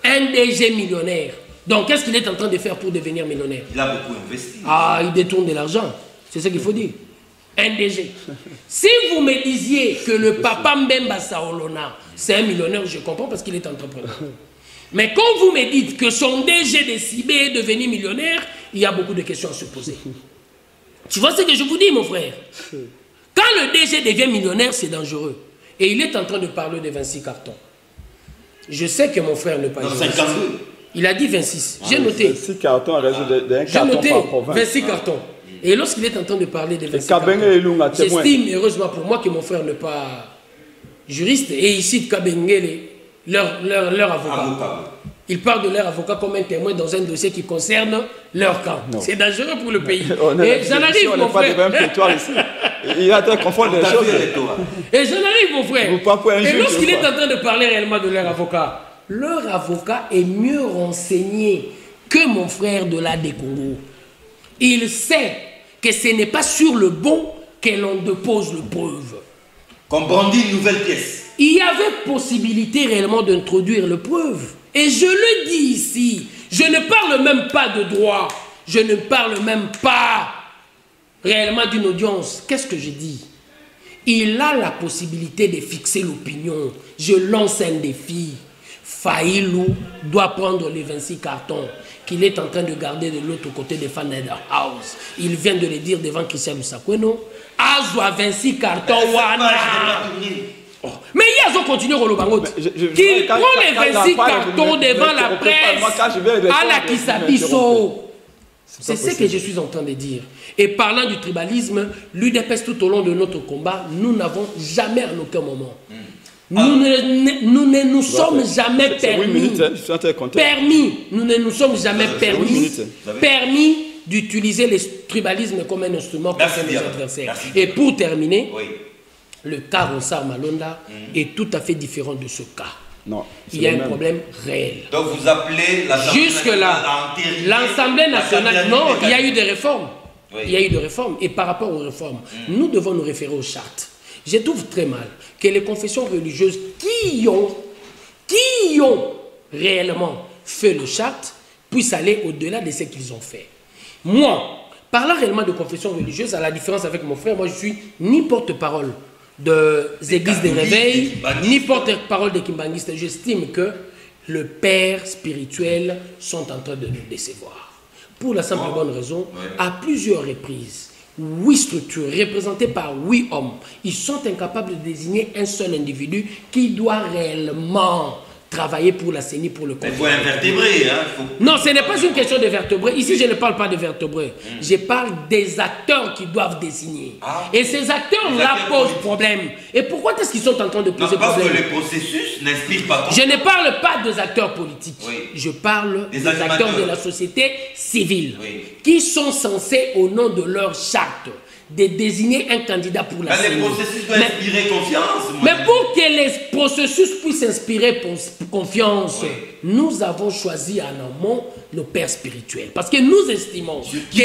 Un DG millionnaire. Donc, qu'est-ce qu'il est en train de faire pour devenir millionnaire? Il a beaucoup investi. Ah, il détourne de l'argent. C'est ce qu'il faut dire. Un DG. Si vous me disiez que le papa Mbemba Saolona, c'est un millionnaire, je comprends parce qu'il est entrepreneur. Mais quand vous me dites que son DG décidé est devenu millionnaire, il y a beaucoup de questions à se poser. Tu vois ce que je vous dis, mon frère? Quand le DG devient millionnaire, c'est dangereux. Et il est en train de parler de 26 cartons. Je sais que mon frère ne pas. 52. Il a dit 26. J'ai noté. 26 cartons à raison d'un carton par province. 26 cartons. Et lorsqu'il est en train de parler de 26 cartons, j'estime heureusement pour moi que mon frère n'est pas juriste. Et ici, Kabengele, leur avocat. Ils parlent de leur avocat comme un témoin dans un dossier qui concerne leur camp. C'est dangereux pour le pays. Et j'en arrive, mon frère. Il a de confondre les choses. Et j'en arrive, mon frère. Et lorsqu'il est en train de parler réellement de leur avocat est mieux renseigné que mon frère de la Congo. Il sait que ce n'est pas sur le bon que l'on dépose le preuve. Qu'on brandit une nouvelle pièce. Il y avait possibilité réellement d'introduire le preuve. Et je le dis ici, je ne parle même pas de droit, je ne parle même pas réellement d'une audience. Qu'est-ce que je dis? Il a la possibilité de fixer l'opinion. Je lance un défi. Faïlou doit prendre les 26 cartons qu'il est en train de garder de l'autre côté de Faneda House. Il vient de le dire devant Christian Lusakweno. Azwa 26 cartons, wana. Mais ils ont continué au Lobangot. Qu'il prend les 26 cartons devant la presse à la Kisabiso. C'est ce que je suis en train de dire. Et parlant du tribalisme, l'UDPS tout au long de notre combat, nous n'avons jamais en aucun moment. Nous ne nous sommes jamais permis. Nous ne nous sommes jamais permis d'utiliser le tribalisme comme un instrument contre nos adversaires. Et pour terminer, le cas Ronsard Malonda est tout à fait différent de ce cas. Non, il y a un problème réel. Donc vous appelez l'Assemblée nationale. Non, il y a eu des réformes. Il y a eu des réformes. Et par rapport aux réformes, nous devons nous référer aux chartes. Je trouve très mal que les confessions religieuses qui ont réellement fait le charte puissent aller au-delà de ce qu'ils ont fait. Moi, parlant réellement de confession religieuse, à la différence avec mon frère, moi je suis ni porte-parole des églises de réveil, ni porte-parole des kimbanguistes. J'estime que le père spirituel sont en train de nous décevoir. Pour la simple et bonne raison, à plusieurs reprises, 8 structures représentées par 8 hommes, ils sont incapables de désigner un seul individu qui doit réellement travailler pour la CENI, pour le conseil. Il faut un vertébré. Non, ce n'est pas une question de vertébré. Ici, je ne parle pas de vertébré. Je parle des acteurs qui doivent désigner. Et ces acteurs-là posent problème. Et pourquoi est-ce qu'ils sont en train de poser problème? Parce que le processus n'inspire pas. Je ne parle pas des acteurs politiques. Je parle des acteurs de la société civile qui sont censés, au nom de leur charte, de désigner un candidat pour la CENI. Les processus doivent inspirer confiance. Mais pour que les processus puissent inspirer confiance, nous avons choisi en amont nos pères spirituels. Parce que nous estimons que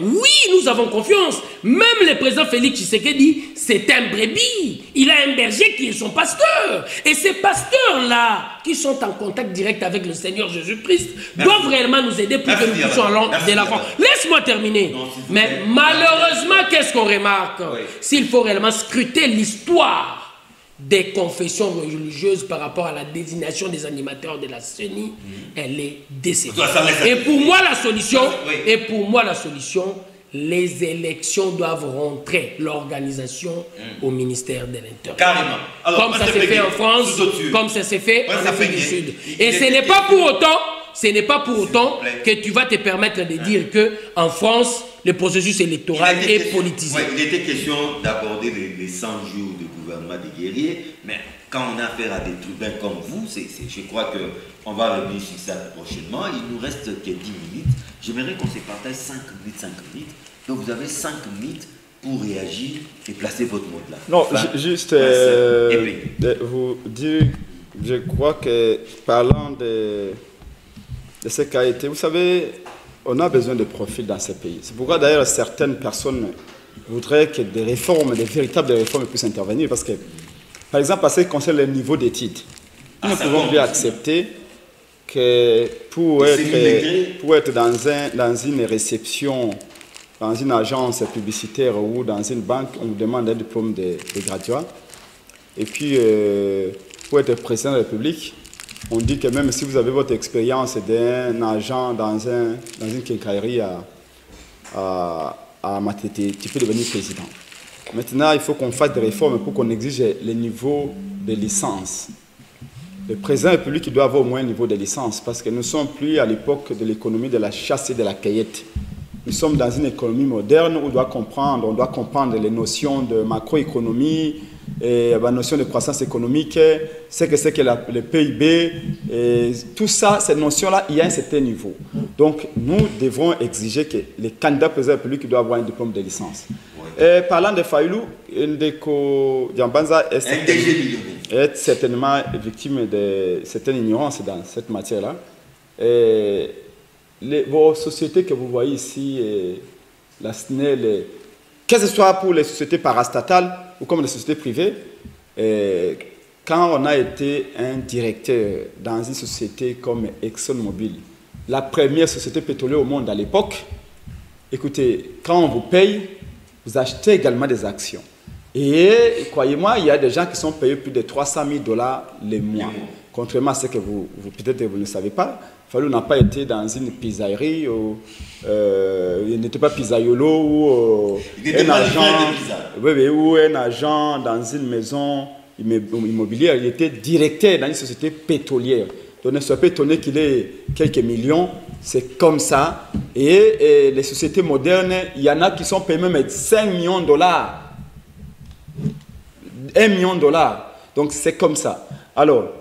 oui, nous avons confiance. Même le président Félix Tshisekedi, c'est un brebis. Il a un berger qui est son pasteur. Et ces pasteurs-là, qui sont en contact direct avec le Seigneur Jésus-Christ, doivent réellement nous aider pour que nous puissions aller de l'avant. Laisse-moi terminer. Mais malheureusement, qu'est-ce qu'on remarque? S'il faut réellement scruter l'histoire des confessions religieuses par rapport à la désignation des animateurs de la CENI, elle est décevante. Et pour moi, la solution, les élections doivent rentrer l'organisation au ministère de l'Intérieur. Carrément. Alors, comme ça s'est fait en France, comme ça s'est fait en Afrique du Sud. Et ce n'est pas pour autant, que tu vas te permettre de dire que en France, le processus électoral est politisé. Il était question d'aborder les 100 jours de gouvernement des guerriers, mais quand on a affaire à des tribunaux comme vous, je crois qu'on va revenir sur ça prochainement. Il nous reste que 10 minutes. J'aimerais qu'on se partage 5 minutes. Donc vous avez 5 minutes pour réagir et placer votre mot là. Non, juste vous dire, je crois que parlant de ce qui a été, vous savez, on a besoin de profils dans ce pays. C'est pourquoi d'ailleurs certaines personnes voudraient que des réformes, des véritables réformes puissent intervenir. Parce que, par exemple, en ce qui concerne le niveau d'études, nous ne pouvons plus accepter que pour être dans une réception, dans une agence publicitaire ou dans une banque, on vous demande un diplôme de graduat. Et puis, pour être président de la République, on dit que même si vous avez votre expérience d'un agent dans une quincaillerie à Matete, tu peux devenir président. Maintenant, il faut qu'on fasse des réformes pour qu'on exige les niveaux de licence. Le président de la République doit avoir au moins un niveau de licence parce que nous ne sommes plus à l'époque de l'économie de la chasse et de la cueillette. Nous sommes dans une économie moderne où on doit comprendre les notions de macroéconomie, et la notion de croissance économique, c'est que le PIB, et tout ça, ces notions-là, il y a un certain niveau. Donc, nous devons exiger que les candidats présidents de la République doivent avoir un diplôme de licence. Et parlant de Fayoulou, Ndeko Diambanza est certainement victime de certaines ignorances dans cette matière-là. Vos sociétés que vous voyez ici, la SNEL, que ce soit pour les sociétés parastatales ou comme les sociétés privées, quand on a été un directeur dans une société comme ExxonMobil, la première société pétrolière au monde à l'époque, écoutez, quand on vous paye, vous achetez également des actions. Et croyez-moi, il y a des gens qui sont payés plus de 300 000 $ les mois. Contrairement à ce que peut-être vous ne savez pas, Fayoulou n'a pas été dans une pizzerie, il n'était pas pizzaiolo ou un agent dans une maison immobilière, il était directeur dans une société pétrolière. Donc ne soyez pas étonné qu'il ait quelques millions, c'est comme ça. Et les sociétés modernes, il y en a qui sont payés même 5 millions de $, 1 million de $. Donc c'est comme ça. Alors,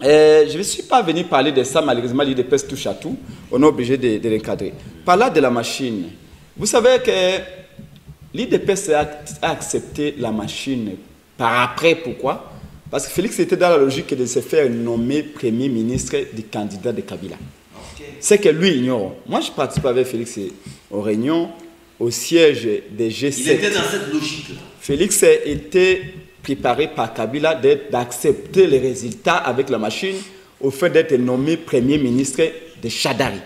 je ne suis pas venu parler de ça, malheureusement, l'IDPS touche à tout. On est obligé de l'encadrer. Parlant de la machine, vous savez que l'IDPS a accepté la machine par après. Pourquoi? Parce que Félix était dans la logique de se faire nommer Premier ministre du candidat de Kabila. C'est que lui ignore. Moi, je participe avec Félix aux réunions, au siège des G7. Il était dans cette logique-là. Félix était préparé par Kabila d'accepter les résultats avec la machine au fait d'être nommé Premier ministre de Chadari.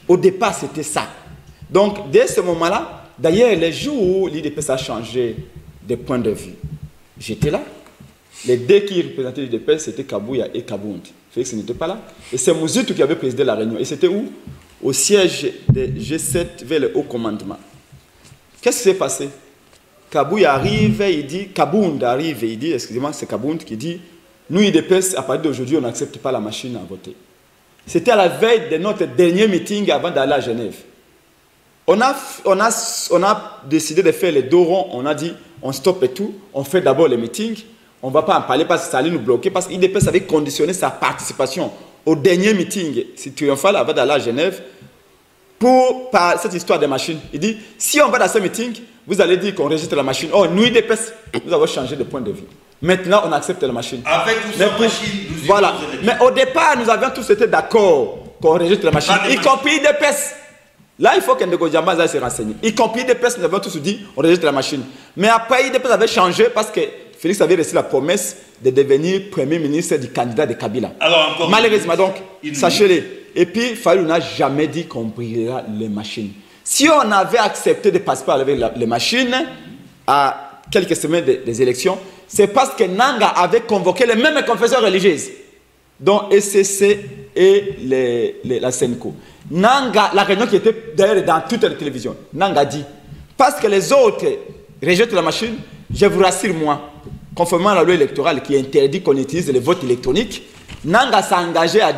Au départ, c'était ça. Donc, dès ce moment-là, d'ailleurs, les jours où l'IDPS a changé de point de vue, j'étais là. Les deux qui représentaient l'IDPS, c'était Kabouya et Kabound. Félix n'était pas là. Et c'est Mouzoutou qui avait présidé la réunion. Et c'était où? Au siège des G7 vers le haut commandement. Qu'est-ce qui s'est passé? Kabouya arrive, il dit, Kabound arrive, il dit, excusez-moi, c'est Kabound qui dit, nous, IDPS, à partir d'aujourd'hui, on n'accepte pas la machine à voter. C'était à la veille de notre dernier meeting avant d'aller à Genève. On a décidé de faire les deux ronds, on a dit, on stoppe tout, on fait d'abord les meetings, on ne va pas en parler parce que ça allait nous bloquer, parce qu'IDPS avait conditionné sa participation au dernier meeting, si triomphal, avant d'aller à Genève, par cette histoire de machine. Il dit, si on va dans ce meeting, vous allez dire qu'on rejette la machine. Oh, nous, IDPS, nous avons changé de point de vue. Maintenant, on accepte la machine. Avec ou sans machine, nous voilà. Mais au départ, nous avions tous été d'accord qu'on rejette la machine, y compris IDPS. Là, il faut que Ndeko Diambanza se renseigne. Y compris IDPS, nous avons tous dit on rejette la machine. Mais après, IDPS avait changé parce que Félix avait reçu la promesse de devenir Premier ministre du candidat de Kabila. Alors, encore malheureusement, donc, sachez-le. Et puis, Fayoulou n'a jamais dit qu'on brûlera les machines. Si on avait accepté de passer avec les machines à quelques semaines des élections, c'est parce que Nanga avait convoqué les mêmes confessions religieuses, dont ECC et la Senko. Nanga, la réunion qui était d'ailleurs dans toutes les télévisions, Nanga dit, parce que les autres rejettent la machine, je vous rassure moi, conformément à la loi électorale qui interdit qu'on utilise les votes électroniques, Nanga s'est engagé à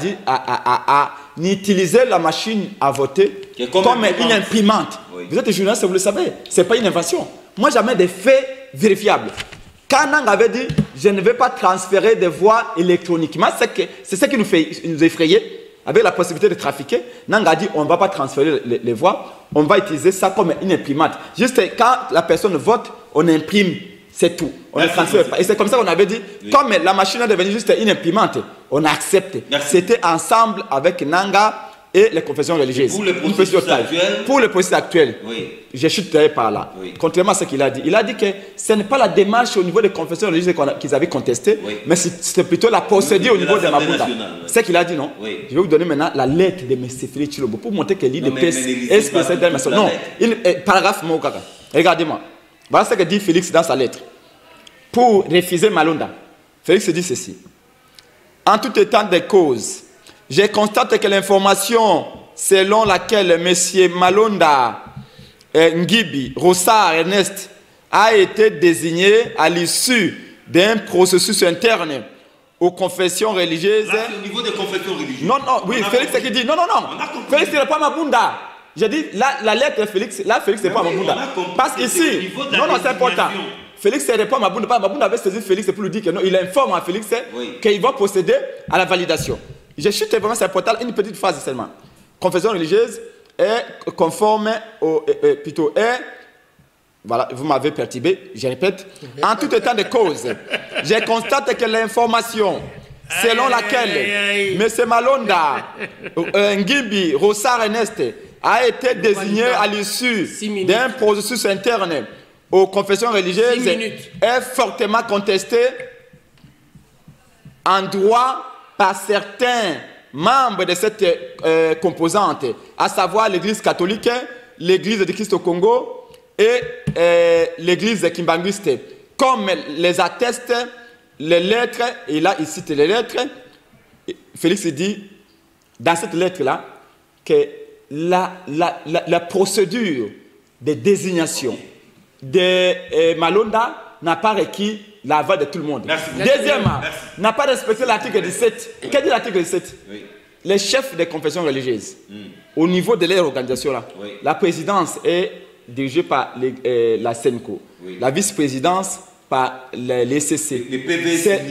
utiliser la machine à voter comme une imprimante. Oui. Vous êtes journaliste, vous le savez, ce n'est pas une invention. Moi, jamais des faits vérifiables. Quand Nanga avait dit, je ne vais pas transférer des voix électroniquement, c'est ce qui nous effrayait, avec la possibilité de trafiquer. Nanga a dit, on ne va pas transférer les voix, on va utiliser ça comme une imprimante. Juste quand la personne vote, on imprime. C'est tout. On ne transfère pas. Et c'est comme ça qu'on avait dit, oui. Comme la machine est devenue juste une imprimante, on a accepté. C'était ensemble avec Nanga et les confessions religieuses. Pour le processus actuel, oui. Je suis allé par là. Oui. Contrairement à ce qu'il a dit. Il a dit que ce n'est pas la démarche au niveau des confessions religieuses qu'ils avaient contestées, oui. Mais c'est plutôt la procédure au niveau de Mabunda. Oui. C'est ce qu'il a dit, non? Oui. Je vais vous donner maintenant la lettre de M. Félix Tshilombo pour montrer que l'IDPS est spécial dans la non, paragraphe Moukaka. Regardez-moi. Voilà ce que dit Félix dans sa lettre. Pour refuser Malonda, Félix dit ceci. En tout état de cause, je constate que l'information selon laquelle M. Malonda, Ngibi, Rossard, Ernest a été désigné à l'issue d'un processus interne aux confessions religieuses. Là, c'est au niveau des confessions religieuses. Non, non, oui, Félix qui dit, non, non, non, Félix n'est pas Mabunda. J'ai dit, la lettre de Félix, là, Félix n'est pas Mabunda. Parce qu'ici, non, non, c'est important. Félix ne répond à Mabunda. Mabunda avait saisi Félix pour lui dire que non, il informe à Félix qu'il va procéder à la validation. Je chute vraiment, c'est important, une petite phrase seulement. Confession religieuse est conforme au, plutôt est, voilà, vous m'avez perturbé, je répète, en tout état de cause, je constate que l'information selon laquelle M. Malonda, Ngimbi, Rossard Ernest a été désigné à l'issue d'un processus interne aux confessions religieuses est fortement contesté en droit par certains membres de cette composante, à savoir l'Église catholique, l'Église de Christ au Congo et l'Église kimbanguiste, comme les attestent les lettres, et là il cite les lettres. Félix dit dans cette lettre-là que la procédure de désignation de Malonda n'a pas requis l'aval de tout le monde. Deuxièmement, n'a pas respecté l'article 17. Qu'est-ce que l'article 17? Les chefs des confessions religieuses, au niveau de leur organisation, là, la présidence est dirigée par la SENCO, la vice-présidence par l'ECC.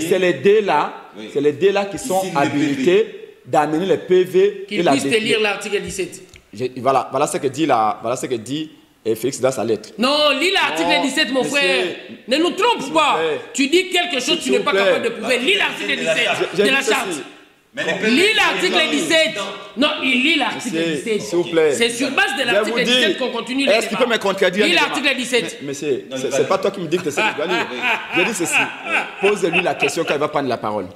C'est les deux là qui sont habilités d'amener le PV. Qu'ils puissent lire l'article 17. Voilà ce que dit Félix dans sa lettre. Non, lis l'article 17, mon frère. Ne nous trompe pas. Tu dis quelque chose, tu n'es pas capable de prouver. Lis l'article 17 de la charte. Lis l'article 17. Non, il lit l'article 17. S'il vous plaît. C'est sur base de l'article 17 qu'on continue le débat. Est-ce qu'il peut me contredire? Lis l'article 17. Mais c'est pas toi qui me dis que c'est ce que je dois lire. Je dis ceci. Pose-lui la question quand il va prendre la parole.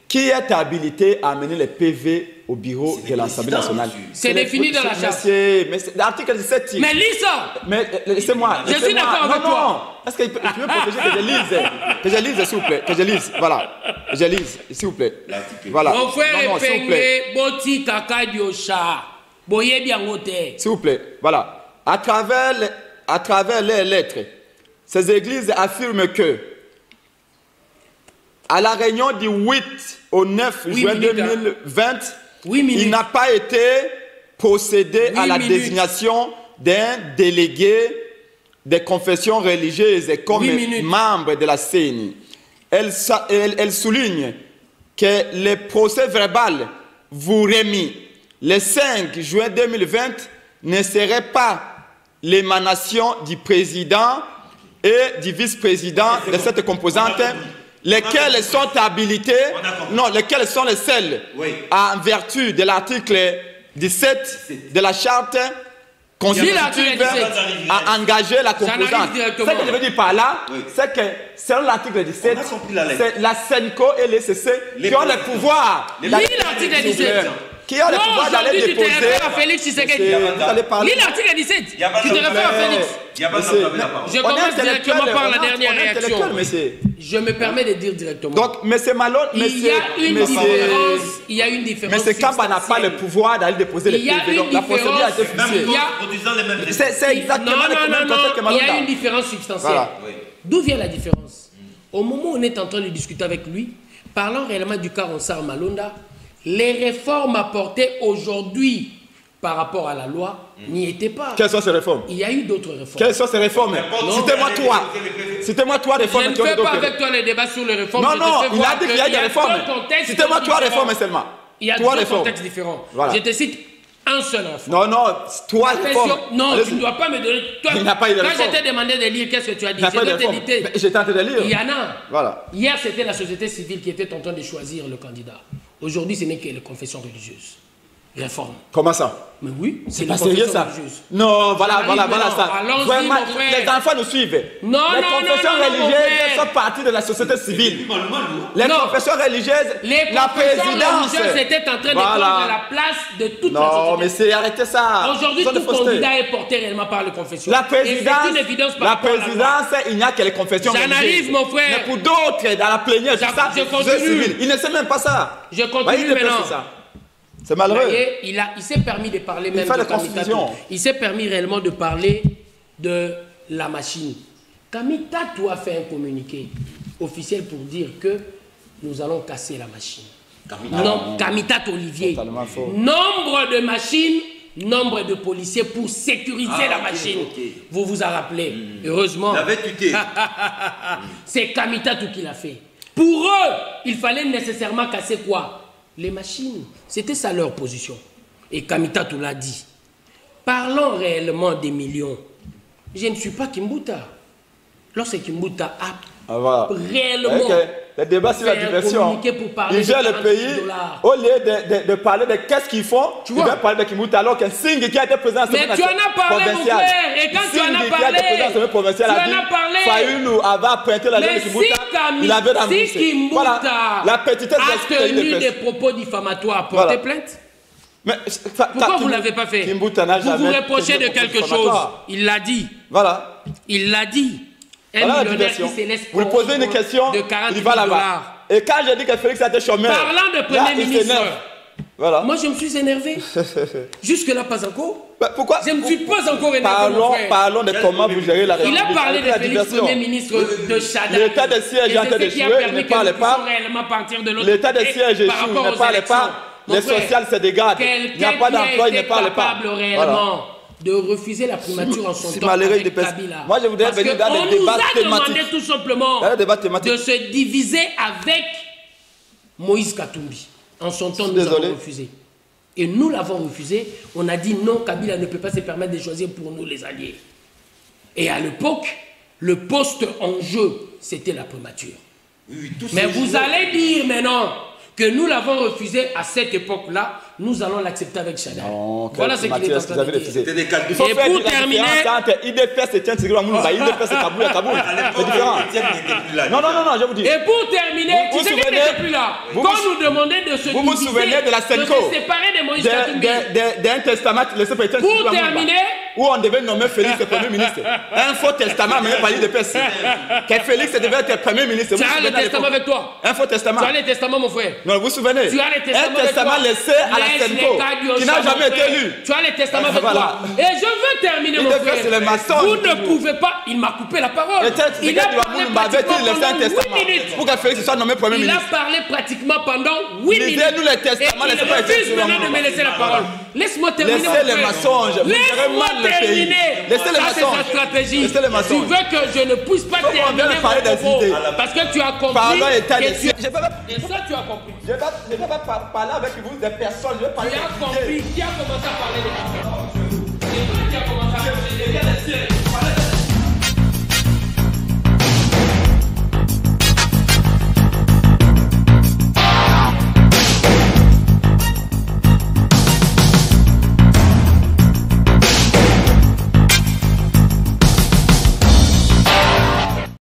Qui est habilité à amener les PV au bureau de l'Assemblée nationale? C'est défini dans la charte. Mais l'article 17. Mais lis ça. Mais laissez-moi. Je suis d'accord avec toi. Est-ce que tu peux protéger que je lise? Que je lise, s'il vous plaît. Que je lise. Voilà. Que je lise, s'il vous plaît. Voilà. Mon frère est Boti Kaka Diosha. Boye bien côté. S'il vous plaît. Voilà. À travers les lettres, ces églises affirment que à la réunion du 8 au 9 juin 2020, il n'a pas été procédé à la désignation d'un délégué des confessions religieuses comme membre de la CENI. Elle souligne que le procès verbal vous remis le 5 juin 2020 ne serait pas l'émanation du président et du vice-président de cette composante, lesquels sont habilités, non, lesquels sont les seuls, en vertu de l'article 17 de la charte constitutive, à engager la composante. Ce que je veux dire par là, c'est que selon l'article 17, c'est la SENCO et l'ECC qui ont le pouvoir. Lis l'article 17. Qui a le pouvoir d'aller déposer. Tu te réfères à Félix Tshisekedi. Lis l'article 17. Tu te réfères à Félix. Je commence directement par la dernière réaction. Je me permets de dire directement. Donc, M. Malone, il y a une différence. M. Kamba n'a pas le pouvoir d'aller déposer les PV. Donc, la procédure a été fixée. C'est exactement le même concept que Malone. Il y a une différence substantielle. D'où vient la différence? Au moment où on est en train de discuter avec lui, parlant réellement du cas Ronsard Malonda, les réformes apportées aujourd'hui par rapport à la loi n'y étaient pas. Quelles sont ces réformes? Il y a eu d'autres réformes. Quelles sont ces réformes? Citez-moi toi. Citez-moi toi des réformes. Je ne fais pas avec toi les débats sur les réformes. Non, non, il a dit qu'il y a des réformes. Citez-moi trois réformes seulement. Il y a deux contextes différents. Je te cite un seul réforme. Non, non, trois réformes. Non, tu ne dois pas me donner. Il n'y a pas eu de réforme. Quand je t'ai demandé de lire, qu'est-ce que tu as dit? J'ai tenté de lire. Il y en a. Voilà. Hier, c'était la société civile qui était en train de choisir le candidat. Aujourd'hui, ce n'est que les confessions religieuses. Réforme. Comment ça? Mais oui, c'est pas sérieux ça. Non, voilà ça. Vraiment, les enfants nous suivent. Non, les confessions religieuses sont partie de la société civile. Les confessions religieuses, la présidence était en train de prendre la place de toute la société. Non, mais c'est arrêtez ça. Aujourd'hui, tout candidat est porté réellement par les confessions. La présidence, il n'y a que les confessions religieuses. J'en arrive, mon frère. Mais pour d'autres, dans la plénière, je continue. Il ne sait même pas ça. Je continue maintenant. C'est malheureux. Il s'est permis de parler même de confusion. Il s'est permis réellement de parler de la machine. Kamitatou a fait un communiqué officiel pour dire que nous allons casser la machine. Non, Kamitatou Olivier. Nombre de machines, nombre de policiers pour sécuriser la machine. Vous vous en rappelez. Heureusement. C'est Kamitatou qui l'a fait. Pour eux, il fallait nécessairement casser quoi? Les machines. C'était ça leur position. Et Kamitatou l'a dit. Parlons réellement des millions. Je ne suis pas Kimbuta. Lorsque Kimbuta a réellement le débat sur la diversion, ils gèrent le pays, au lieu de parler de qu'est-ce qu'ils font, ils veulent parler de Kimbuta, alors qu'un Singh qui a été président de mais tu en as parlé, mon frère, et quand tu en as parlé, tu en as parlé. Fayoulou avait pointé la de Kimbuta, il avait remboursé. Voilà, la petitesse a tenu des propos diffamatoires, porté plainte. Mais, pourquoi vous ne l'avez pas fait? Vous vous reprochez de quelque chose. Il l'a dit. Voilà. Il l'a dit. Voilà la diversion. Vous lui posez une question, il va là-bas. Et quand j'ai dit que Félix a été chômeur, parlant de Premier ministre, voilà. Moi je me suis énervé. Jusque-là, pas encore. Pourquoi? Je ne me suis pas encore énervé. Parlons de comment vous gérez la réalité. Il a parlé de Félix, Premier ministre de Chada. L'état de siège est en train d'échouer, il ne parlait pas. L'état de siège échoue, il ne parlait pas. Les sociales se dégradent. Il n'y a pas d'emploi, il ne parle pas. Réellement de refuser la primature en son temps avec Kabila. Moi, je voudrais venir dans les débats thématiques. On nous a demandé tout simplement de se diviser avec Moïse Katumbi. En son temps, nous avons refusé. Et nous l'avons refusé. On a dit non, Kabila ne peut pas se permettre de choisir pour nous les alliés. Et à l'époque, le poste en jeu, c'était la primature. Oui, mais vous allez dire maintenant que nous l'avons refusé à cette époque-là, nous allons l'accepter avec Chada. Voilà ce qu'il est en train de dire. Il faut faire pour terminer, entre IDPS et Tiens Tigre, IDPS et Kaboul à Kaboul. C'est différent. Non, je vous dis. Et pour terminer, tu sais qu'il n'était plus là. Quand nous demandait de se diviser, vous vous souvenez de la Senko, de se séparer de Moïse Katumbi. D'un testament laissé par Tiens Tigre. Pour terminer, où on devait nommer Félix Premier ministre. Un faux testament mené par l'IDPS. Que Félix devait être Premier ministre. Tu as le testament avec toi. Un faux testament. Tu as le testament, mon frère. Non, vous vous souvenez? Tu as le testament un testament laissé à la Senko, qui n'a jamais été lu. Tu as les testaments avec toi. Et je veux terminer, mon frère. Vous ne pouvez pas... Il m'a coupé la parole. Il a parlé pratiquement pendant 8 minutes. Pour que Félix soit nommé Premier ministre. Il a parlé pratiquement pendant 8 minutes. Lisez-nous les testaments. Et il refuse maintenant de me laisser la parole. Laisse-moi terminer. Laissez les mensonges. Laisse-moi terminer. Laissez les mensonges. C'est sa stratégie. Laissez les mensonges. Tu veux que je ne puisse pas terminer mon propos. Parce que tu as compris. Et ça, tu as compris. Je ne vais pas parler avec vous des personnes. Je vais parler tu as compris. Qui a commencé à parler de personnes? C'est toi qui as commencé.